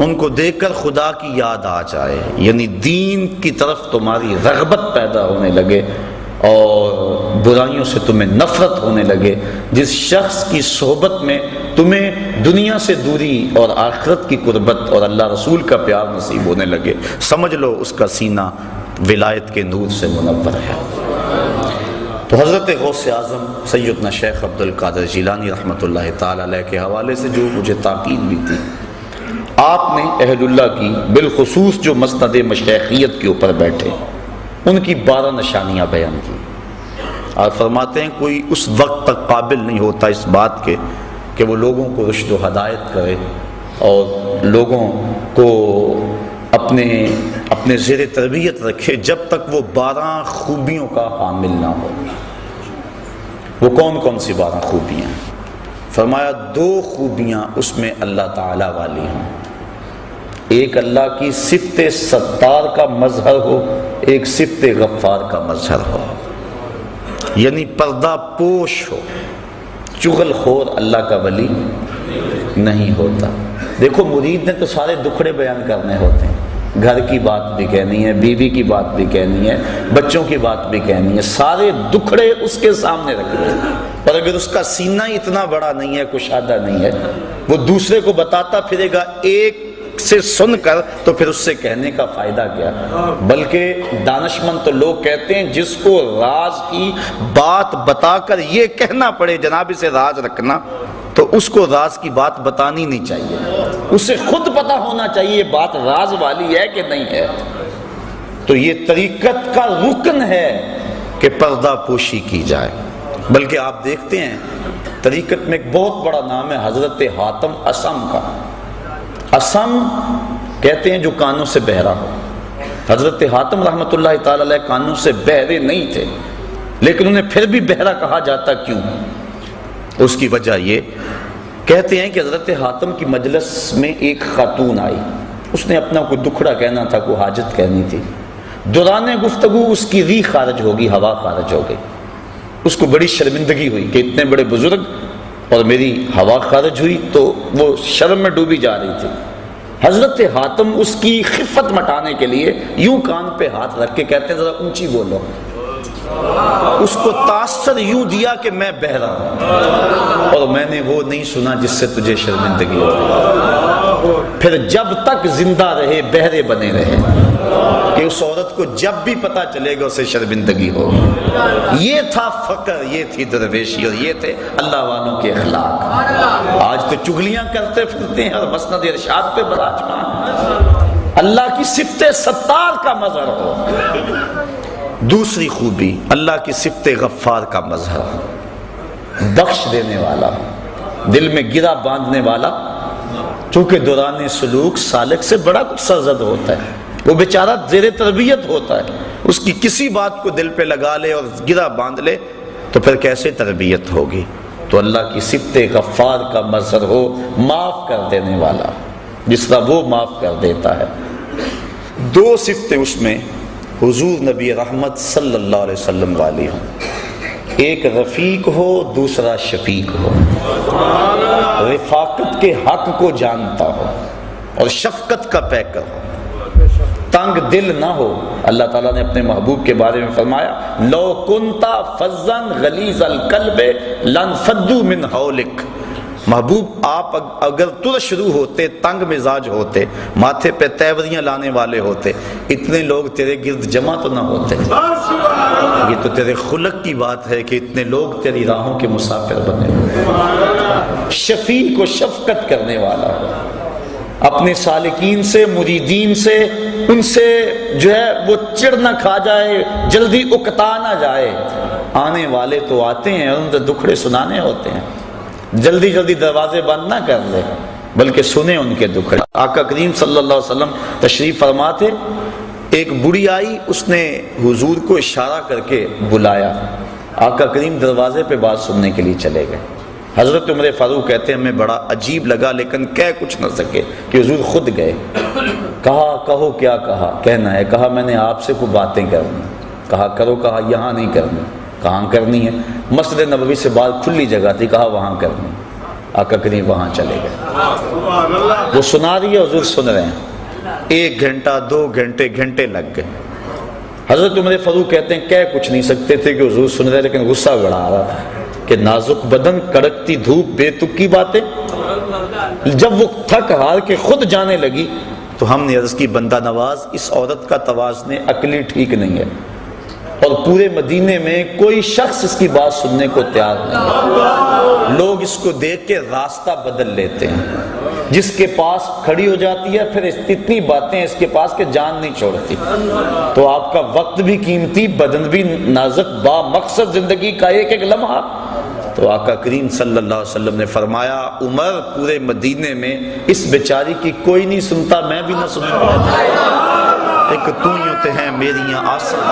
ان کو دیکھ کر خدا کی یاد آ جائے، یعنی دین کی طرف تمہاری رغبت پیدا ہونے لگے اور برائیوں سے تمہیں نفرت ہونے لگے. جس شخص کی صحبت میں تمہیں دنیا سے دوری اور آخرت کی قربت اور اللہ رسول کا پیار نصیب ہونے لگے، سمجھ لو اس کا سینہ ولایت کے نور سے منور ہے. تو حضرت غوث اعظم سیدنا شیخ عبد القادر جیلانی رحمۃ اللہ تعالی علیہ کے حوالے سے جو مجھے تاکید بھی تھی، آپ نے اہل اللہ کی بالخصوص جو مسند مشیخیت کے اوپر بیٹھے ان کی 12 نشانیاں بیان کی. آپ فرماتے ہیں کوئی اس وقت تک قابل نہیں ہوتا اس بات کے کہ وہ لوگوں کو رشد و ہدایت کرے اور لوگوں کو اپنے زیر تربیت رکھے جب تک وہ 12 خوبیوں کا حامل نہ ہو. وہ کون کون سی 12 خوبیاں؟ فرمایا 2 خوبیاں اس میں اللہ تعالی والی ہیں. ایک اللہ کی صفت ستار کا مظہر ہو، ایک صفت غفار کا مظہر ہو، یعنی پردہ پوش ہو. چغل خور اللہ کا ولی نہیں ہوتا. دیکھو مرید نے تو سارے دکھڑے بیان کرنے ہوتے ہیں، گھر کی بات بھی کہنی ہے، بیوی کی بات بھی کہنی ہے، بچوں کی بات بھی کہنی ہے، سارے دکھڑے اس کے سامنے رکھنے ہیں. اور اگر اس کا سینہ اتنا بڑا نہیں ہے، کشادہ نہیں ہے، وہ دوسرے کو بتاتا پھرے گا ایک سے سن کر، تو پھر اس سے کہنے کا فائدہ کیا؟ بلکہ دانشمند تو لوگ کہتے ہیں جس کو راز کی بات بتا کر یہ کہنا پڑے جناب اسے راز رکھنا، تو اس کو راز کی بات بتانی نہیں چاہیے، اسے خود پتا ہونا چاہیے یہ بات راز والی ہے کہ نہیں ہے. تو یہ طریقت کا رکن ہے کہ پردہ پوشی کی جائے. بلکہ آپ دیکھتے ہیں طریقت میں ایک بہت بڑا نام ہے حضرت حاتم اسم کا. اسم کہتے ہیں جو کانوں سے بہرا ہو. حضرت حاتم رحمۃ اللہ تعالی علیہ کانوں سے بہرے نہیں تھے، لیکن انہیں پھر بھی بہرا کہا جاتا کیوں؟ اس کی وجہ یہ کہتے ہیں کہ حضرت حاتم کی مجلس میں ایک خاتون آئی، اس نے اپنا کوئی دکھڑا کہنا تھا، کوئی حاجت کہنی تھی. دوران گفتگو اس کی ری خارج ہوگی، ہوا خارج ہو گئی. اس کو بڑی شرمندگی ہوئی کہ اتنے بڑے بزرگ اور میری ہوا خارج ہوئی، تو وہ شرم میں ڈوبی جا رہی تھی. حضرت حاتم اس کی خفت مٹانے کے لیے یوں کان پہ ہاتھ رکھ کے کہتے ہیں ذرا اونچی بولو. اس کو تاثر یوں دیا کہ میں بہرا ہوں اور میں نے وہ نہیں سنا جس سے تجھے شرمندگی ہو. پھر جب تک زندہ رہے بہرے بنے رہے کہ اس عورت کو جب بھی پتا چلے گا اسے شرمندگی ہو. یہ تھا فقر، یہ تھی درویشی، اور یہ تھے اللہ والوں کے اخلاق. آج تو چغلیاں کرتے پھرتے ہیں اور مسند ارشاد پہ براجمان. اللہ کی صفت ستار کا مظہر ہو. دوسری خوبی اللہ کی صفت غفار کا مظہر، بخش دینے والا، دل میں گرا باندھنے والا. چونکہ دوران سلوک سالک سے بڑا کچھ سرزد ہوتا ہے، وہ بیچارہ زیر تربیت ہوتا ہے، اس کی کسی بات کو دل پہ لگا لے اور گرا باندھ لے تو پھر کیسے تربیت ہوگی؟ تو اللہ کی صفت غفار کا مظہر ہو، معاف کر دینے والا، جس طرح وہ معاف کر دیتا ہے. 2 صفتیں اس میں حضور نبی رحمت صلی اللہ علیہ وسلم والی ہوں. ایک رفیق ہو، دوسرا شفیق ہو. رفاقت کے حق کو جانتا ہو اور شفقت کا پیکر ہو. تنگ دل نہ ہو. اللہ تعالیٰ نے اپنے محبوب کے بارے میں فرمایا لو کنتا فظا غلیظ القلب لانفضوا من حولک. محبوب آپ اگر ترش روح ہوتے، تنگ مزاج ہوتے، ماتھے پہ تیوریاں لانے والے ہوتے، اتنے لوگ تیرے گرد جمع تو نہ ہوتے۔ یہ تو تیرے خلق کی بات ہے کہ اتنے لوگ تیری راہوں کے مسافر بنے ہوئے۔ شفیق و شفقت کرنے والا ہو، اپنے سالکین سے، مریدین سے، ان سے جو ہے وہ چڑ نہ کھا جائے، جلدی اکتا نہ جائے۔ آنے والے تو آتے ہیں اور ان سے دکھڑے سنانے ہوتے ہیں، جلدی جلدی دروازے بند نہ کر لے، بلکہ سنیں ان کے دکھڑے۔ آقا کریم صلی اللہ علیہ وسلم تشریف فرما تھے، ایک بڑی آئی، اس نے حضور کو اشارہ کر کے بلایا، آقا کریم دروازے پہ بات سننے کے لیے چلے گئے۔ حضرت عمر فاروق کہتے ہیں ہمیں بڑا عجیب لگا لیکن کہہ کچھ نہ سکے کہ حضور خود گئے۔ کہا کہو کیا کہا، کہنا ہے، کہا میں نے آپ سے کوئی باتیں کرنی، کہا کرو، کہا یہاں نہیں کرنی، کہاں کرنی ہے؟ مسجد نبوی سے بعد کھلی جگہ تھی، کہا وہاں کرنی۔ آقا کریم وہاں چلے گئے، وہ سنا رہی ہے، حضور سن رہے ہیں، 1 گھنٹہ 2 گھنٹے گھنٹے لگ گئے۔ حضرت عمر فاروق کہتے ہیں کہہ کچھ نہیں سکتے تھے کہ حضور سن رہے، لیکن غصہ بڑھا رہا تھا کہ نازک بدن، کڑکتی دھوپ، بے تک کی باتیں۔ جب وہ تھک ہار کے خود جانے لگی تو ہم نے عرض کی بندہ نواز، اس عورت کا توازن عقلی ٹھیک نہیں ہے، اور پورے مدینے میں کوئی شخص اس کی بات سننے کو تیار نہیں ہے۔ لوگ اس کو دیکھ کے راستہ بدل لیتے ہیں، جس کے پاس کھڑی ہو جاتی ہے پھر اتنی باتیں اس کے پاس کہ جان نہیں چھوڑتی۔ تو آپ کا وقت بھی قیمتی، بدن بھی نازک، با مقصد زندگی کا ایک ایک لمحہ۔ تو آقا کریم صلی اللہ علیہ وسلم نے فرمایا عمر، پورے مدینے میں اس بیچاری کی کوئی نہیں سنتا، میں بھی نہ سنوں گا، ایک تو ہی ہوتے ہیں میری آسان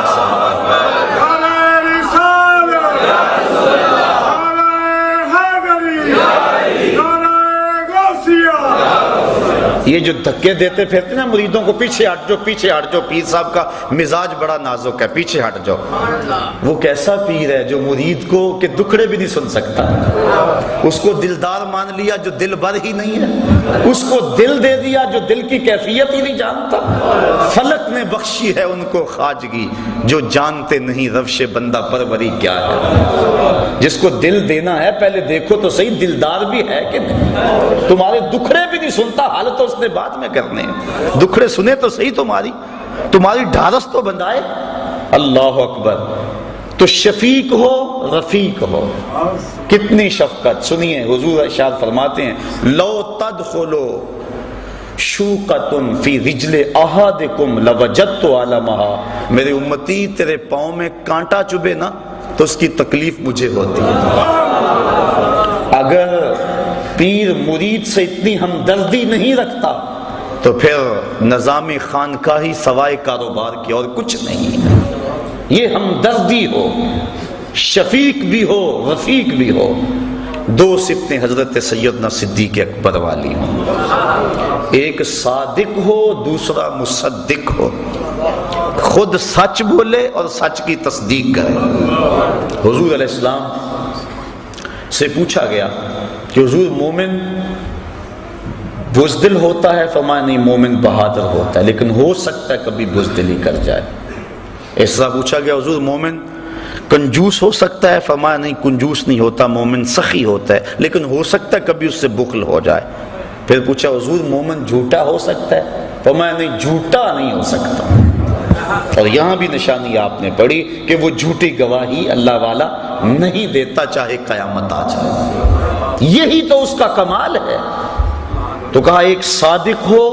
یہ جو دھکے دیتے پھرتے نا مریدوں کو، پیچھے ہٹ جاؤ پیچھے ہٹ جاؤ، پیر صاحب کا مزاج بڑا نازک ہے، پیچھے ہٹ جاؤ۔ وہ کیسا پیر ہے جو مرید کو کہ دکھڑے بھی نہیں سن سکتا، اس کو دلدار مان لیا جو دل بر ہی نہیں ہے، اس کو دل دے دیا جو دل کی کیفیت ہی نہیں جانتا۔ فلک نے بخشی ہے ان کو خواجگی جو جانتے نہیں روش بندہ پروری کیا ہے۔ جس کو دل دینا ہے پہلے دیکھو تو صحیح دلدار بھی ہے کہ نہیں۔ تمہارے دکھڑے بھی نہیں سنتا، حالت تو اس نے بعد میں کرنے ہیں، دکھڑے سنے تو صحیح، تمہاری ڈھارس تو بندائے۔ اللہ اکبر۔ تو شفیق ہو، رفیق ہو، کتنی شفقت۔ سنیے حضور ارشاد فرماتے ہیں لو تدخلو شوقۃ فی رجل احدکم لوجدت علمها، میرے امتی تیرے پاؤں میں کانٹا چبھے نا تو اس کی تکلیف مجھے ہوتی ہے۔ اگر پیر مرید سے اتنی ہمدردی نہیں رکھتا تو پھر نظام خانقاہی سوائے کاروبار کی اور کچھ نہیں ہے۔ یہ ہمدردی ہو، شفیق بھی ہو، رفیق بھی ہو۔ 2 صفتیں حضرت سیدنا صدیق اکبر والی ہوں، ایک صادق ہو، دوسرا مصدق ہو، خود سچ بولے اور سچ کی تصدیق کرے۔ حضور علیہ السلام سے پوچھا گیا کہ حضور مومن بزدل ہوتا ہے؟ فرمایا نہیں، مومن بہادر ہوتا ہے، لیکن ہو سکتا ہے کبھی بزدلی کر جائے۔ ایسا پوچھا گیا حضور مومن کنجوس ہو سکتا ہے؟ فرمایا نہیں، کنجوس نہیں ہوتا، مومن سخی ہوتا ہے، لیکن ہو سکتا ہے کبھی اس سے بخل ہو جائے۔ پھر پوچھا حضور مومن جھوٹا ہو سکتا ہے؟ فرمایا نہیں، جھوٹا نہیں ہو سکتا۔ اور یہاں بھی نشانی آپ نے پڑھی کہ وہ جھوٹی گواہی اللہ والا نہیں دیتا چاہے قیامت آ جائے، یہی تو اس کا کمال ہے۔ تو کہا ایک صادق ہو،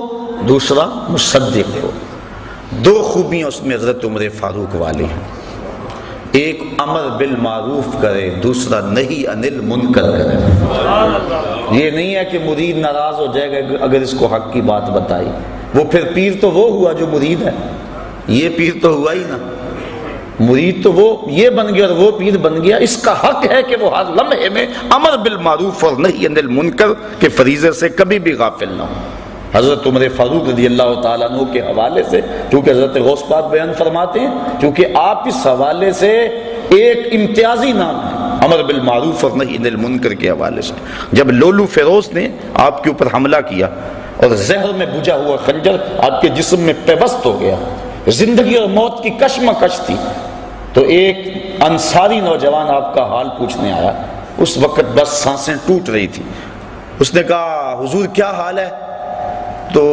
دوسرا مصدق ہو۔ 2 خوبیاں اس میں حضرت عمر فاروق والی ہیں، ایک امر بالمعروف کرے، دوسرا نہی عن المنکر کرے۔ یہ نہیں ہے کہ مرید ناراض ہو جائے گا اگر اس کو حق کی بات بتائی، وہ پھر پیر تو وہ ہوا جو مرید ہے، یہ پیر تو ہوا ہی نا، مرید تو وہ یہ بن گیا اور وہ پیر بن گیا۔ اس کا حق ہے کہ وہ ہر لمحے میں امر بالمعروف اور نہی عن المنکر کے فریضے سے کبھی بھی غافل نہ ہو۔ حضرت عمر فاروق رضی اللہ تعالیٰ عنہ کے حوالے سے، چونکہ حضرت غوث پاک بیان فرماتے ہیں، چونکہ آپ اس حوالے سے ایک امتیازی نام ہے، امر بالمعروف اور نہی عن المنکر کے حوالے سے۔ جب لولو فیروز نے آپ کے اوپر حملہ کیا اور زہر میں بجھا ہوا خنجر آپ کے جسم میں پیوست ہو گیا، زندگی اور موت کی کشمکش تھی، تو ایک انصاری نوجوان آپ کا حال پوچھنے آیا۔ اس وقت بس سانسیں ٹوٹ رہی تھی، اس نے کہا حضور کیا حال ہے؟ تو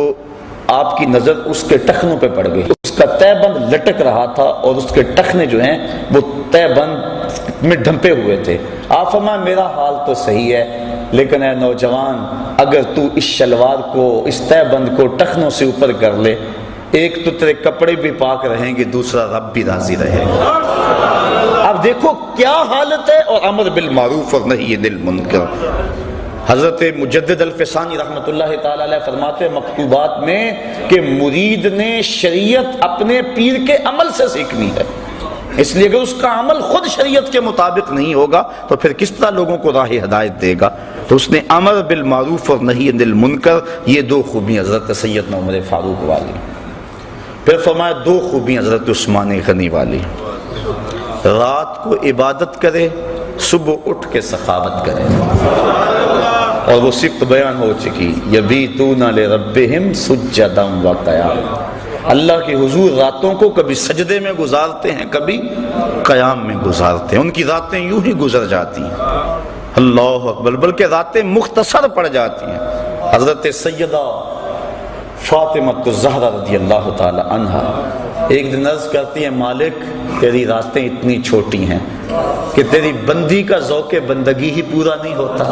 آپ کی نظر اس کے ٹخنوں پہ پڑ گئی. اس کا تہ بند لٹک رہا تھا اور اس کے ٹخنے جو ہیں وہ تہ بند میں ڈھمپے ہوئے تھے. آپ فرمایا میرا حال تو صحیح ہے، لیکن اے نوجوان، اگر تو اس شلوار کو، اس تہ بند کو ٹخنوں سے اوپر کر لے، ایک تو تیرے کپڑے بھی پاک رہیں گے، دوسرا رب بھی راضی رہے گا. اب دیکھو کیا حالت ہے، اور امر بالمعروف اور نہی عن المنکر. حضرت مجدد الفسانی رحمۃ اللہ تعالی علیہ فرماتے ہیں مکتوبات میں کہ مرید نے شریعت اپنے پیر کے عمل سے سیکھنی ہے، اس لیے کہ اس کا عمل خود شریعت کے مطابق نہیں ہوگا تو پھر کس طرح لوگوں کو راہ ہدایت دے گا. تو اس نے امر بالمعروف اور نہی عن المنکر، یہ دو خوبیاں حضرت سیدنا عمر فاروق والی. پھر فرمایا دو خوبیاں حضرت عثمان غنی والی، رات کو عبادت کرے، صبح اٹھ کے سخاوت کرے. اور وہ صفت بیان ہو چکی، یبیتون لربہم سجدا وقیاما، اللہ کے حضور راتوں کو کبھی سجدے میں گزارتے ہیں، کبھی قیام میں گزارتے ہیں. ان کی راتیں یوں ہی گزر جاتی ہیں، اللہ اکبر، بلکہ راتیں مختصر پڑ جاتی ہیں. حضرت سیدہ فاطمہ الزہرا رضی اللہ تعالی عنہا ایک دن عرض کرتی ہیں مالک تیری راتیں اتنی چھوٹی ہیں کہ تیری بندی کا ذوق بندگی ہی پورا نہیں ہوتا.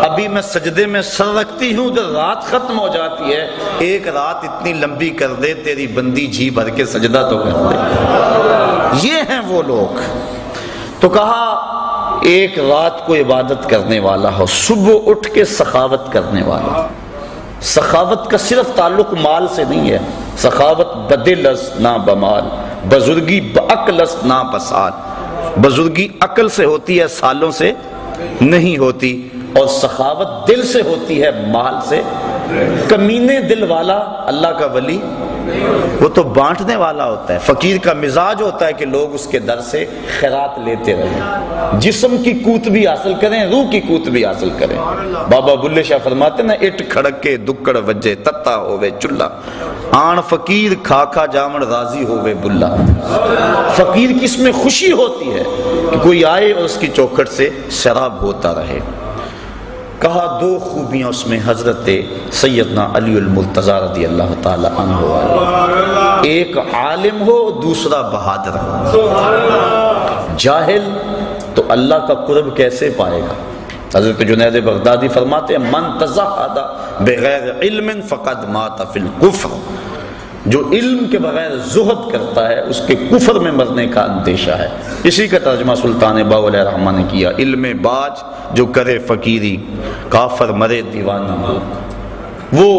ابھی میں سجدے میں سر رکھتی ہوں تو رات ختم ہو جاتی ہے، ایک رات اتنی لمبی کر دے تیری بندی جی بھر کے سجدہ تو کر دے. یہ ہیں وہ لوگ. تو کہا ایک رات کو عبادت کرنے والا ہو، صبح اٹھ کے سخاوت کرنے والا. سخاوت کا صرف تعلق مال سے نہیں ہے، سخاوت بدل از نہ بمال، بزرگی بعقل از نہ بسال. بزرگی عقل سے ہوتی ہے، سالوں سے نہیں ہوتی. اور سخاوت دل سے ہوتی ہے، مال سے. کمینے دل والا اللہ کا ولی وہ تو بانٹنے والا ہوتا ہے. فقیر کا مزاج ہوتا ہے کہ لوگ اس کے در سے خیرات لیتے رہیں، جسم کی قوت بھی حاصل کریں، روح کی قوت بھی حاصل کریں. بابا بلے شاہ فرماتے نا، اٹ کھڑک کے دکڑ وجے تتا ہوئے چلا، آن فقیر کھا کھا جامن راضی ہوئے بلا. فقیر کی اس میں خوشی ہوتی ہے کہ کوئی آئے اور اس کی چوکھٹ سے شراب ہوتا رہے. کہا دو خوبیاں اس میں حضرت سیدنا علی المرتضی رضی اللہ تعالی عنہ والے، ایک عالم ہو، دوسرا بہادر ہو. جاہل تو اللہ کا قرب کیسے پائے گا؟ حضرت جنید بغدادی فرماتے ہیں من تزہد بغیر علم فقد مات فی الکفر. جو علم کے بغیر زہد کرتا ہے اس کے کفر میں مرنے کا اندیشہ ہے. اسی کا ترجمہ سلطان باؤ علیہ الرحمہ نے کیا، علم باج جو کرے فقیری، کافر مرے دیوانہ ہو. وہ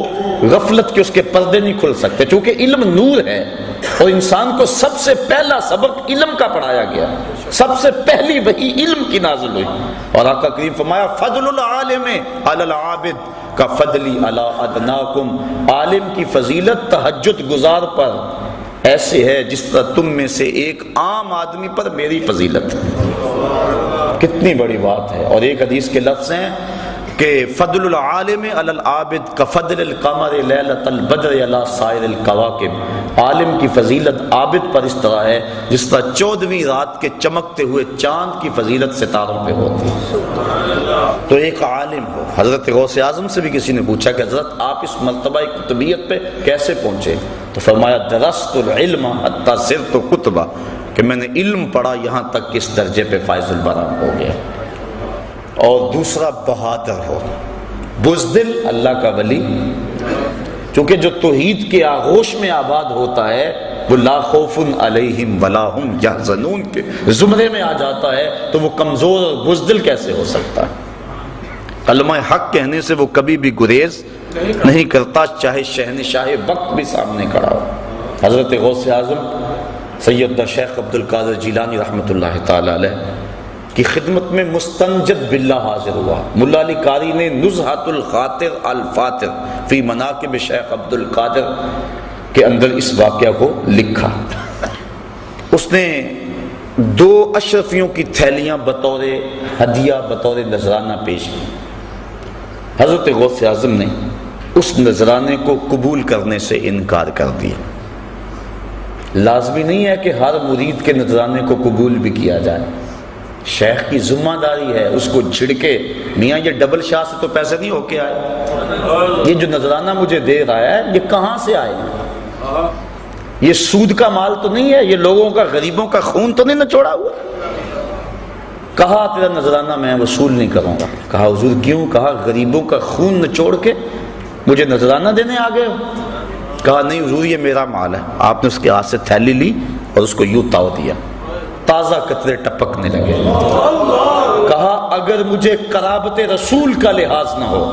غفلت کے اس کے پردے نہیں کھل سکتے، چونکہ علم نور ہے اور انسان کو سب سے پہلا سبق علم کا پڑھایا گیا، سب سے پہلی وحی علم کی نازل ہوئی. اور آقا کریم فرمایا فضل العالم علی العابد کا فضلی علی ادناکم، عالم کی فضیلت تہجد گزار پر ایسے ہے جس طرح تم میں سے ایک عام آدمی پر میری فضیلت ہے. کتنی بڑی بات ہے. اور ایک حدیث کے لفظ ہیں کہ فضل العالم علی العابد کفضل القمر لیلۃ البدر علی سائر الکواکب. عالم کی فضیلت عابد پر اس طرح ہے جس طرح 14ویں رات کے چمکتے ہوئے چاند کی فضیلت ستاروں پہ ہوتی ہے. تو ایک عالم ہو. حضرت غوث اعظم سے بھی کسی نے پوچھا کہ حضرت آپ اس مرتبہ قطبیت پہ کیسے پہنچے؟ تو فرمایا درست العلم حتی صرت کتبہ، کہ میں نے علم پڑھا یہاں تک کہ اس درجے پہ فائز البرام ہو گیا. اور دوسرا بہادر ہو، بزدل اللہ کا ولی، چونکہ جو توحید کے آغوش میں آباد ہوتا ہے وہ لا خوف علیہم ولا ہم یحزنون کے زمرے میں آ جاتا ہے، تو وہ کمزور اور بزدل کیسے ہو سکتا ہے؟ کلمہ حق کہنے سے وہ کبھی بھی گریز نہیں کرتا، چاہے شہنشاہ وقت بھی سامنے کھڑا ہو. حضرت غوث اعظم سیدنا شیخ عبد القادر جیلانی رحمۃ اللہ تعالی علیہ کی خدمت میں مستنجد باللہ حاضر ہوا. ملا علی قاری نے نزہۃ الخاطر الفاتر فی مناقب شیخ عبد القادر کے اندر اس واقعہ کو لکھا. اس نے 2 اشرفیوں کی تھیلیاں بطور ہدیہ، بطور نذرانہ پیش کی. حضرت غوث اعظم نے اس نذرانے کو قبول کرنے سے انکار کر دیا. لازمی نہیں ہے کہ ہر مرید کے نذرانے کو قبول بھی کیا جائے. شیخ کی ذمہ داری ہے اس کو چھڑکے، میاں یہ ڈبل شاہ سے تو پیسے نہیں ہو کے آئے، یہ جو نذرانہ مجھے دے رہا ہے یہ کہاں سے آئے ہیں؟ یہ سود کا مال تو نہیں ہے، یہ لوگوں کا غریبوں کا خون تو نہیں نچوڑا ہوا؟ کہا تیرا نذرانہ میں وصول نہیں کروں گا۔ کہا حضور کیوں؟ کہا غریبوں کا خون نچوڑ کے مجھے نذرانہ دینے آ گئے ہو؟ کہا نہیں حضور یہ میرا مال ہے۔ آپ نے اس کے ہاتھ سے تھیلی لی اور اس کو یوں تاؤ دیا، تازہ قطرے ٹپکنے لگے۔ کہا اگر مجھے قرابت رسول کا لحاظ نہ ہو،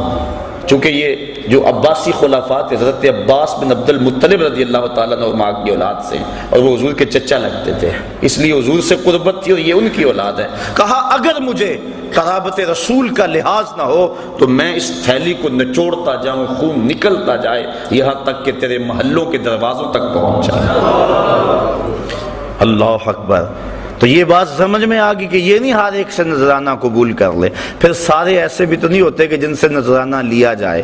چونکہ یہ جو عباسی خلافات حضرت عباس بن عبد المطلب رضی اللہ تعالیٰ عنہ کی اولاد سے، اور وہ حضور کے چچا لگتے تھے، اس لیے حضور سے قربت تھی اور یہ ان کی اولاد ہے۔ کہا اگر مجھے قرابت رسول کا لحاظ نہ ہو تو میں اس تھیلی کو نچوڑتا جاؤں، خون نکلتا جائے یہاں تک کہ تیرے محلوں کے دروازوں تک پہنچ جائے۔ اللہ اکبر۔ تو یہ بات سمجھ میں آ گئی کہ یہ نہیں ہر ایک سے نذرانہ قبول کر لے۔ پھر سارے ایسے بھی تو نہیں ہوتے کہ جن سے نذرانہ لیا جائے،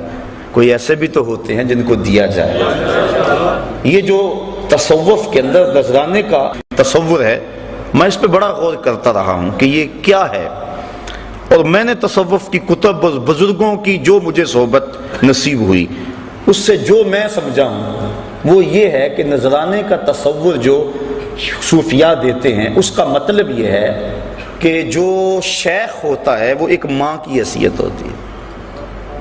کوئی ایسے بھی تو ہوتے ہیں جن کو دیا جائے۔ یہ جو تصوف کے اندر نذرانے کا تصور ہے، میں اس پہ بڑا غور کرتا رہا ہوں کہ یہ کیا ہے، اور میں نے تصوف کی کتب اور بزرگوں کی جو مجھے صحبت نصیب ہوئی اس سے جو میں سمجھا ہوں وہ یہ ہے کہ نذرانے کا تصور جو صوفیاء دیتے ہیں اس کا مطلب یہ ہے کہ جو شیخ ہوتا ہے وہ ایک ماں کی حیثیت ہوتی ہے،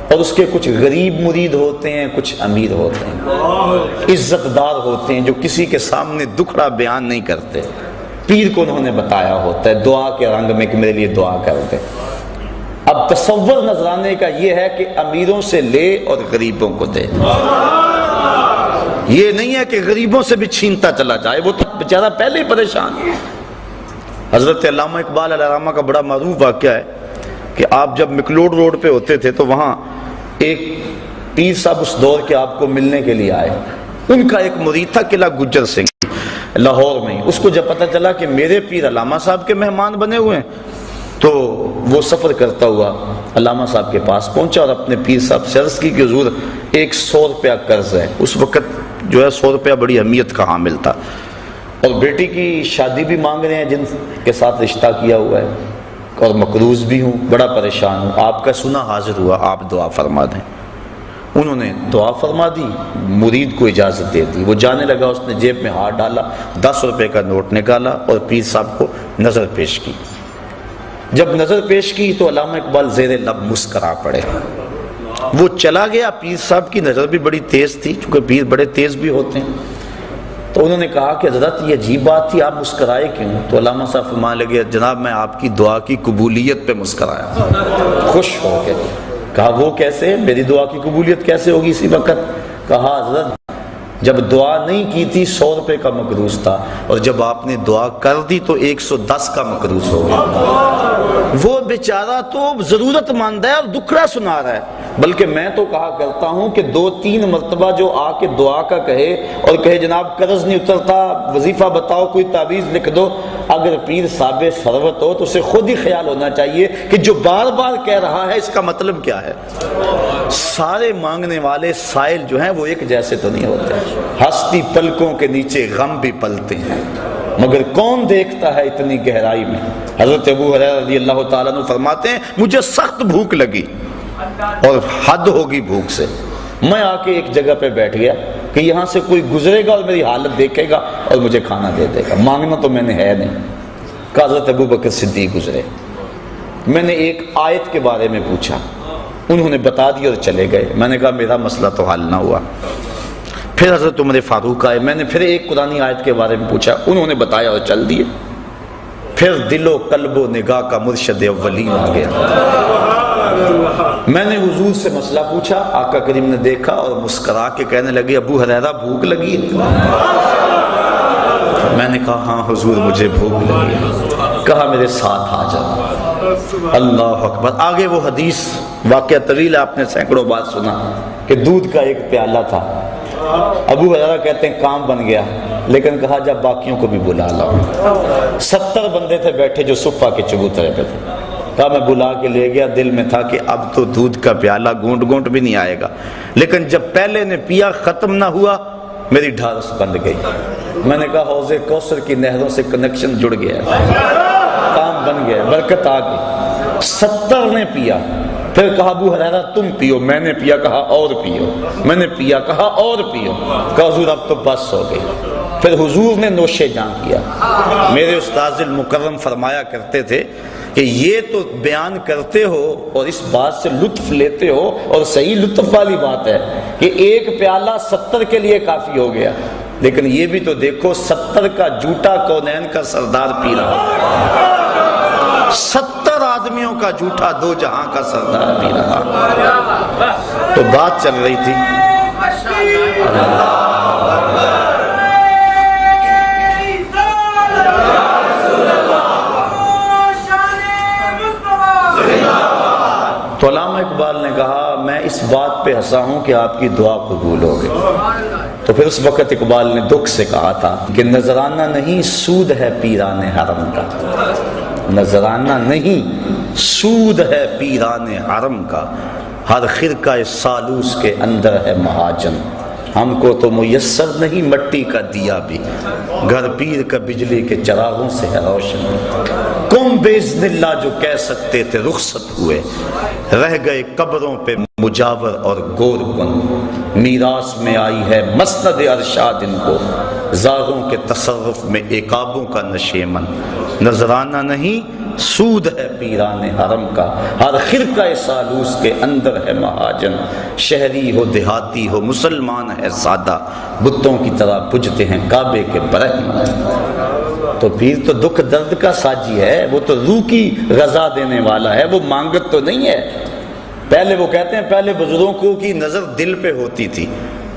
اور اس کے کچھ غریب مرید ہوتے ہیں، کچھ امیر ہوتے ہیں، عزت دار ہوتے ہیں جو کسی کے سامنے دکھڑا بیان نہیں کرتے۔ پیر کو انہوں نے بتایا ہوتا ہے دعا کے رنگ میں کہ میرے لیے دعا کر دے۔ اب تصور نذرانے کا یہ ہے کہ امیروں سے لے اور غریبوں کو دے، یہ نہیں ہے کہ غریبوں سے بھی چھینتا چلا جائے، وہ تو بیچارہ پہلے ہی پریشان ہے۔ حضرت علامہ اقبال علیہ الرحمہ کا بڑا معروف واقعہ ہے کہ آپ جب مکلوڈ روڈ پہ ہوتے تھے تو وہاں ایک پیر صاحب اس دور کے آپ کو ملنے کے لیے آئے۔ ان کا ایک مرید تھا قلعہ گجر سنگھ لاہور میں۔ اس کو جب پتہ چلا کہ میرے پیر علامہ صاحب کے مہمان بنے ہوئے ہیں تو وہ سفر کرتا ہوا علامہ صاحب کے پاس پہنچا اور اپنے پیر صاحب سے عرض کی کہ حضور 100 روپیہ قرض ہے۔ اس وقت جو ہے 100 روپیہ بڑی اہمیت کا حامل تھا، اور بیٹی کی شادی بھی مانگ رہے ہیں جن کے ساتھ رشتہ کیا ہوا ہے، اور مقروض بھی ہوں، بڑا پریشان ہوں، آپ کا سنا حاضر ہوا، آپ دعا فرما دیں۔ انہوں نے دعا فرما دی، مرید کو اجازت دے دی، وہ جانے لگا۔ اس نے جیب میں ہاتھ ڈالا، 10 روپے کا نوٹ نکالا اور پیر صاحب کو نظر پیش کی۔ جب نظر پیش کی تو علامہ اقبال زیر لب مسکرا پڑے۔ وہ چلا گیا، پیر صاحب کی نظر بھی بڑی تیز تھی، چونکہ پیر بڑے تیز بھی ہوتے ہیں۔ تو انہوں نے کہا کہ حضرت یہ عجیب بات تھی، آپ مسکرائے کیوں؟ تو علامہ صاحب فرمانے لگے جناب میں آپ کی دعا کی قبولیت پہ مسکرایا، خوش ہو کے۔ کہا وہ کیسے؟ میری دعا کی قبولیت کیسے ہوگی اسی وقت؟ کہا حضرت جب دعا نہیں کی تھی 100 روپے کا مقروض تھا، اور جب آپ نے دعا کر دی تو 110 کا مقروض ہو گیا۔ وہ بیچارہ تو ضرورت مند ہے اور دکھڑا سنا رہا ہے، بلکہ میں تو کہا کرتا ہوں کہ 2-3 مرتبہ جو آ کے دعا کا کہے اور کہے جناب قرض نہیں اترتا، وظیفہ بتاؤ، کوئی تعویذ لکھ دو، اگر پیر صاحب ثروت ہو تو اسے خود ہی خیال ہونا چاہیے کہ جو بار بار کہہ رہا ہے اس کا مطلب کیا ہے۔ سارے مانگنے والے سائل جو ہیں وہ ایک جیسے تو نہیں ہوتے۔ ہستی پلکوں کے نیچے غم بھی پلتے ہیں، مگر کون دیکھتا ہے اتنی گہرائی میں۔ حضرت ابو ہریرہ رضی اللہ تعالیٰ عنہ فرماتے ہیں مجھے سخت بھوک لگی اور حد ہوگی بھوک سے، میں آ کے ایک جگہ پہ بیٹھ گیا کہ یہاں سے کوئی گزرے گا اور میری حالت دیکھے گا اور مجھے کھانا دے دے گا، مانگنا تو میں نے ہے نہیں۔ کہ حضرت ابو بکر صدیق گزرے، میں نے ایک آیت کے بارے میں پوچھا، انہوں نے بتا دیا اور چلے گئے۔ میں نے کہا میرا مسئلہ تو حل نہ ہوا۔ پھر حضرت عمر فاروق آئے، میں نے پھر ایک قرآنی آیت کے بارے میں پوچھا، انہوں نے بتایا اور چل دیے۔ پھر دل و قلب و نگاہ کا مرشد اولین آ گیا۔ میں نے حضور سے مسئلہ پوچھا، آقا کریم نے دیکھا اور مسکرا کے کہنے لگے ابو ہریرہ بھوک لگی؟ میں نے کہا ہاں حضور مجھے بھوک لگی۔ کہا میرے ساتھ آ جاؤ۔ اللہ اکبر۔ آگے وہ حدیث واقعہ طویل ہے، آپ نے سینکڑوں بار سنا کہ دودھ کا ایک پیالہ تھا۔ ابو ہریرہ کہتے ہیں کام بن گیا، لیکن کہا جب باقیوں کو بھی بلا لاؤ۔ 70 بندے تھے بیٹھے جو صفہ کے چبوترے پہ تھے۔ کہا میں بلا کے لے گیا، دل میں تھا کہ اب تو دودھ کا پیالہ گونٹ گونٹ بھی نہیں آئے گا، لیکن جب پہلے نے پیا ختم نہ ہوا میری ڈھارس بند گئی۔ میں نے کہا حوض کوثر کی نہروں سے کنیکشن جڑ گیا، کام بن گئے، برکت آ گئی۔ 70 نے پیا، پھر کہا ابو ہریرہ تم پیو، میں نے پیا، کہا اور پیو، میں نے پیا، کہا اور پیو، کہا حضور اب تو بس ہو گئی۔ پھر حضور نے نوش جان کیا۔ میرے استاذ المکرم فرمایا کرتے تھے کہ یہ تو بیان کرتے ہو اور اس بات سے لطف لیتے ہو، اور صحیح لطف والی بات ہے کہ ایک پیالہ 70 کے لیے کافی ہو گیا، لیکن یہ بھی تو دیکھو 70 کا جھوٹا کونین کا سردار پی رہا، 70 آدمیوں کا جھوٹا دو جہاں کا سردار پی رہا۔ تو بات چل رہی تھی تو علامہ اقبال نے کہا میں اس بات پہ ہنسا ہوں کہ آپ کی دعا قبول ہو گئی۔ تو پھر اس وقت اقبال نے دکھ سے کہا تھا کہ نذرانہ نہیں سود ہے پیران حرم کا، نذرانہ نہیں سود ہے پیران حرم کا، ہر خرقہ سالوس کے اندر ہے مہاجن، ہم کو تو میسر نہیں مٹی کا دیا بھی، گھر پیر کا بجلی کے چراغوں سے ہے روشن، کم باذن اللہ جو کہہ سکتے تھے رخصت ہوئے، رہ گئے قبروں پہ مجاور اور گور کن، میراث میں آئی ہے مسند ارشاد ان کو، زاغوں کے تصرف میں عقابوں کا نشیمن، نذرانہ نہیں سود ہے پیران حرم کا، ہر خرقہ سالوس کے اندر ہے مہاجن، شہری ہو دیہاتی ہو مسلمان ہے سادہ، بتوں کی طرح پجتے ہیں کعبے کے برہمن۔ تو پیر تو دکھ درد کا ساجی ہے، وہ تو روح کی غذا دینے والا ہے، وہ مانگت تو نہیں ہے۔ پہلے وہ کہتے ہیں پہلے بزرگوں کی نظر دل پہ ہوتی تھی،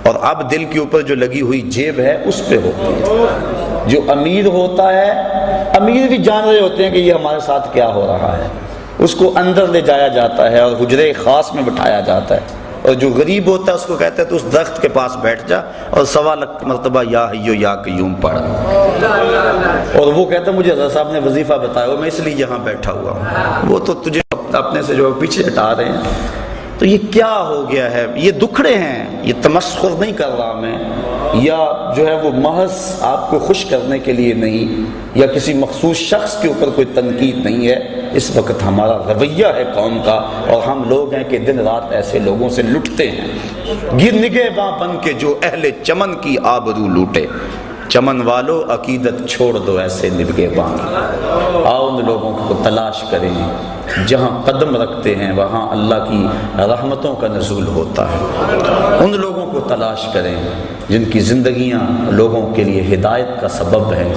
اور اب دل کے اوپر جو لگی ہوئی جیب ہے اس پہ ہوتی ہے۔ جو امیر ہوتا ہے، امیر بھی جان رہے ہوتے ہیں کہ یہ ہمارے ساتھ کیا ہو رہا ہے، اس کو اندر لے جایا جاتا ہے اور حجرے خاص میں بٹھایا جاتا ہے، اور جو غریب ہوتا ہے اس کو کہتے ہیں تو اس درخت کے پاس بیٹھ جا اور 1.25 مرتبہ یا حیو یا قیوم پڑھ، اور وہ کہتا ہے مجھے حضرت صاحب نے وظیفہ بتایا ہو میں اس لیے یہاں بیٹھا ہوا ہوں، وہ تو تجھے اپنے سے جو پیچھے ہٹا رہے ہیں۔ تو یہ کیا ہو گیا ہے؟ یہ دکھڑے ہیں، یہ تمسخر نہیں کر رہا میں، یا جو ہے وہ محض آپ کو خوش کرنے کے لیے نہیں، یا کسی مخصوص شخص کے اوپر کوئی تنقید نہیں ہے۔ اس وقت ہمارا رویہ ہے قوم کا، اور ہم لوگ ہیں کہ دن رات ایسے لوگوں سے لٹتے ہیں، گر نگہباں بن کے جو اہل چمن کی آبرو لوٹے، چمن والو عقیدت چھوڑ دو ایسے نگہباں کی، آؤ ان لوگوں کو تلاش کریں، جہاں قدم رکھتے ہیں وہاں اللہ کی رحمتوں کا نزول ہوتا ہے، ان لوگوں کو تلاش کریں جن کی زندگیاں لوگوں کے لیے ہدایت کا سبب ہے،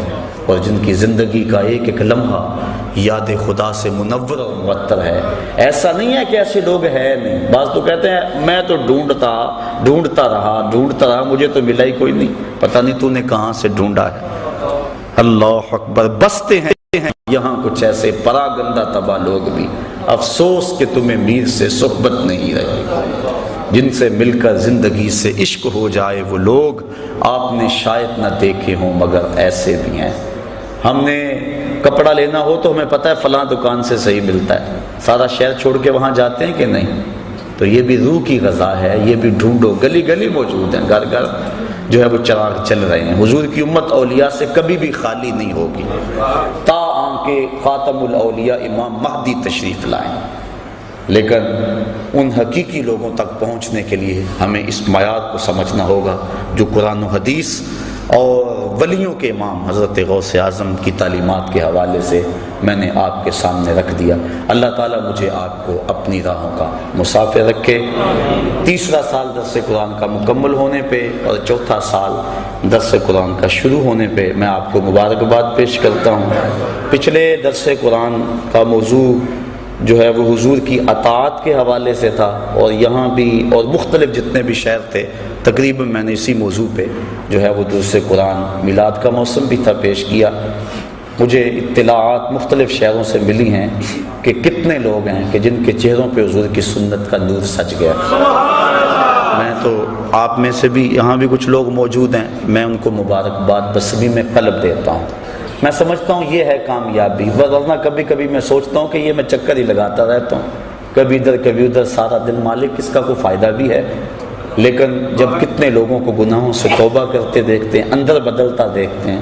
اور جن کی زندگی کا ایک ایک لمحہ یاد خدا سے منور اور معطر ہے۔ ایسا نہیں ہے کہ ایسے لوگ ہیں نہیں، بعض تو کہتے ہیں میں تو ڈھونڈتا رہا مجھے تو ملا ہی کوئی نہیں، پتہ نہیں تو نے کہاں سے ڈھونڈا ہے۔ اللہ اکبر، بستے ہیں یہاں کچھ ایسے پراگندہ تباہ لوگ بھی، افسوس کہ تمہیں میر سے صحبت نہیں رہی، جن سے مل کر زندگی سے عشق ہو جائے وہ لوگ آپ نے شاید نہ دیکھے ہوں مگر ایسے بھی ہیں۔ ہم نے کپڑا لینا ہو تو ہمیں پتہ ہے فلاں دکان سے صحیح ملتا ہے، سارا شہر چھوڑ کے وہاں جاتے ہیں کہ نہیں؟ تو یہ بھی روح کی غذا ہے، یہ بھی ڈھونڈو، گلی گلی موجود ہیں، گھر گھر جو ہے وہ چراغ چل رہے ہیں۔ حضور کی امت اولیاء سے کبھی بھی خالی نہیں ہوگی، تا آنکہ خاتم الاولیاء امام مہدی تشریف لائیں، لیکن ان حقیقی لوگوں تک پہنچنے کے لیے ہمیں اس معیار کو سمجھنا ہوگا جو قرآن و حدیث اور ولیوں کے امام حضرت غوث اعظم کی تعلیمات کے حوالے سے میں نے آپ کے سامنے رکھ دیا۔ اللہ تعالیٰ مجھے آپ کو اپنی راہوں کا مسافر رکھے۔ تیسرا سال درس قرآن کا مکمل ہونے پہ اور چوتھا سال درس قرآن کا شروع ہونے پہ میں آپ کو مبارکباد پیش کرتا ہوں۔ پچھلے درس قرآن کا موضوع جو ہے وہ حضور کی اطاعت کے حوالے سے تھا، اور یہاں بھی اور مختلف جتنے بھی شہر تھے تقریباً میں نے اسی موضوع پہ جو ہے وہ درس قرآن میلاد کا موسم بھی تھا پیش کیا۔ مجھے اطلاعات مختلف شہروں سے ملی ہیں کہ کتنے لوگ ہیں کہ جن کے چہروں پہ حضور کی سنت کا نور سج گیا۔ میں تو آپ میں سے بھی یہاں بھی کچھ لوگ موجود ہیں، میں ان کو مبارکباد بسمی میں قلب دیتا ہوں۔ میں سمجھتا ہوں یہ ہے کامیابی، ورنہ کبھی کبھی میں سوچتا ہوں کہ یہ میں چکر ہی لگاتا رہتا ہوں، کبھی ادھر کبھی ادھر، سارا دن مالک اس کا کوئی فائدہ بھی ہے، لیکن جب کتنے لوگوں کو گناہوں سے توبہ کرتے دیکھتے ہیں، اندر بدلتا دیکھتے ہیں،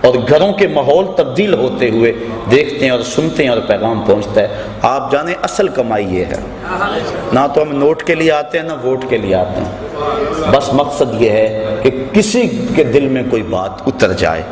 اور گھروں کے ماحول تبدیل ہوتے ہوئے دیکھتے ہیں اور سنتے ہیں اور پیغام پہنچتا ہے۔ آپ جانیں اصل کمائی یہ ہے، نہ تو ہم نوٹ کے لیے آتے ہیں نہ ووٹ کے لیے آتے ہیں، بس مقصد یہ ہے کہ کسی کے دل میں کوئی بات اتر جائے۔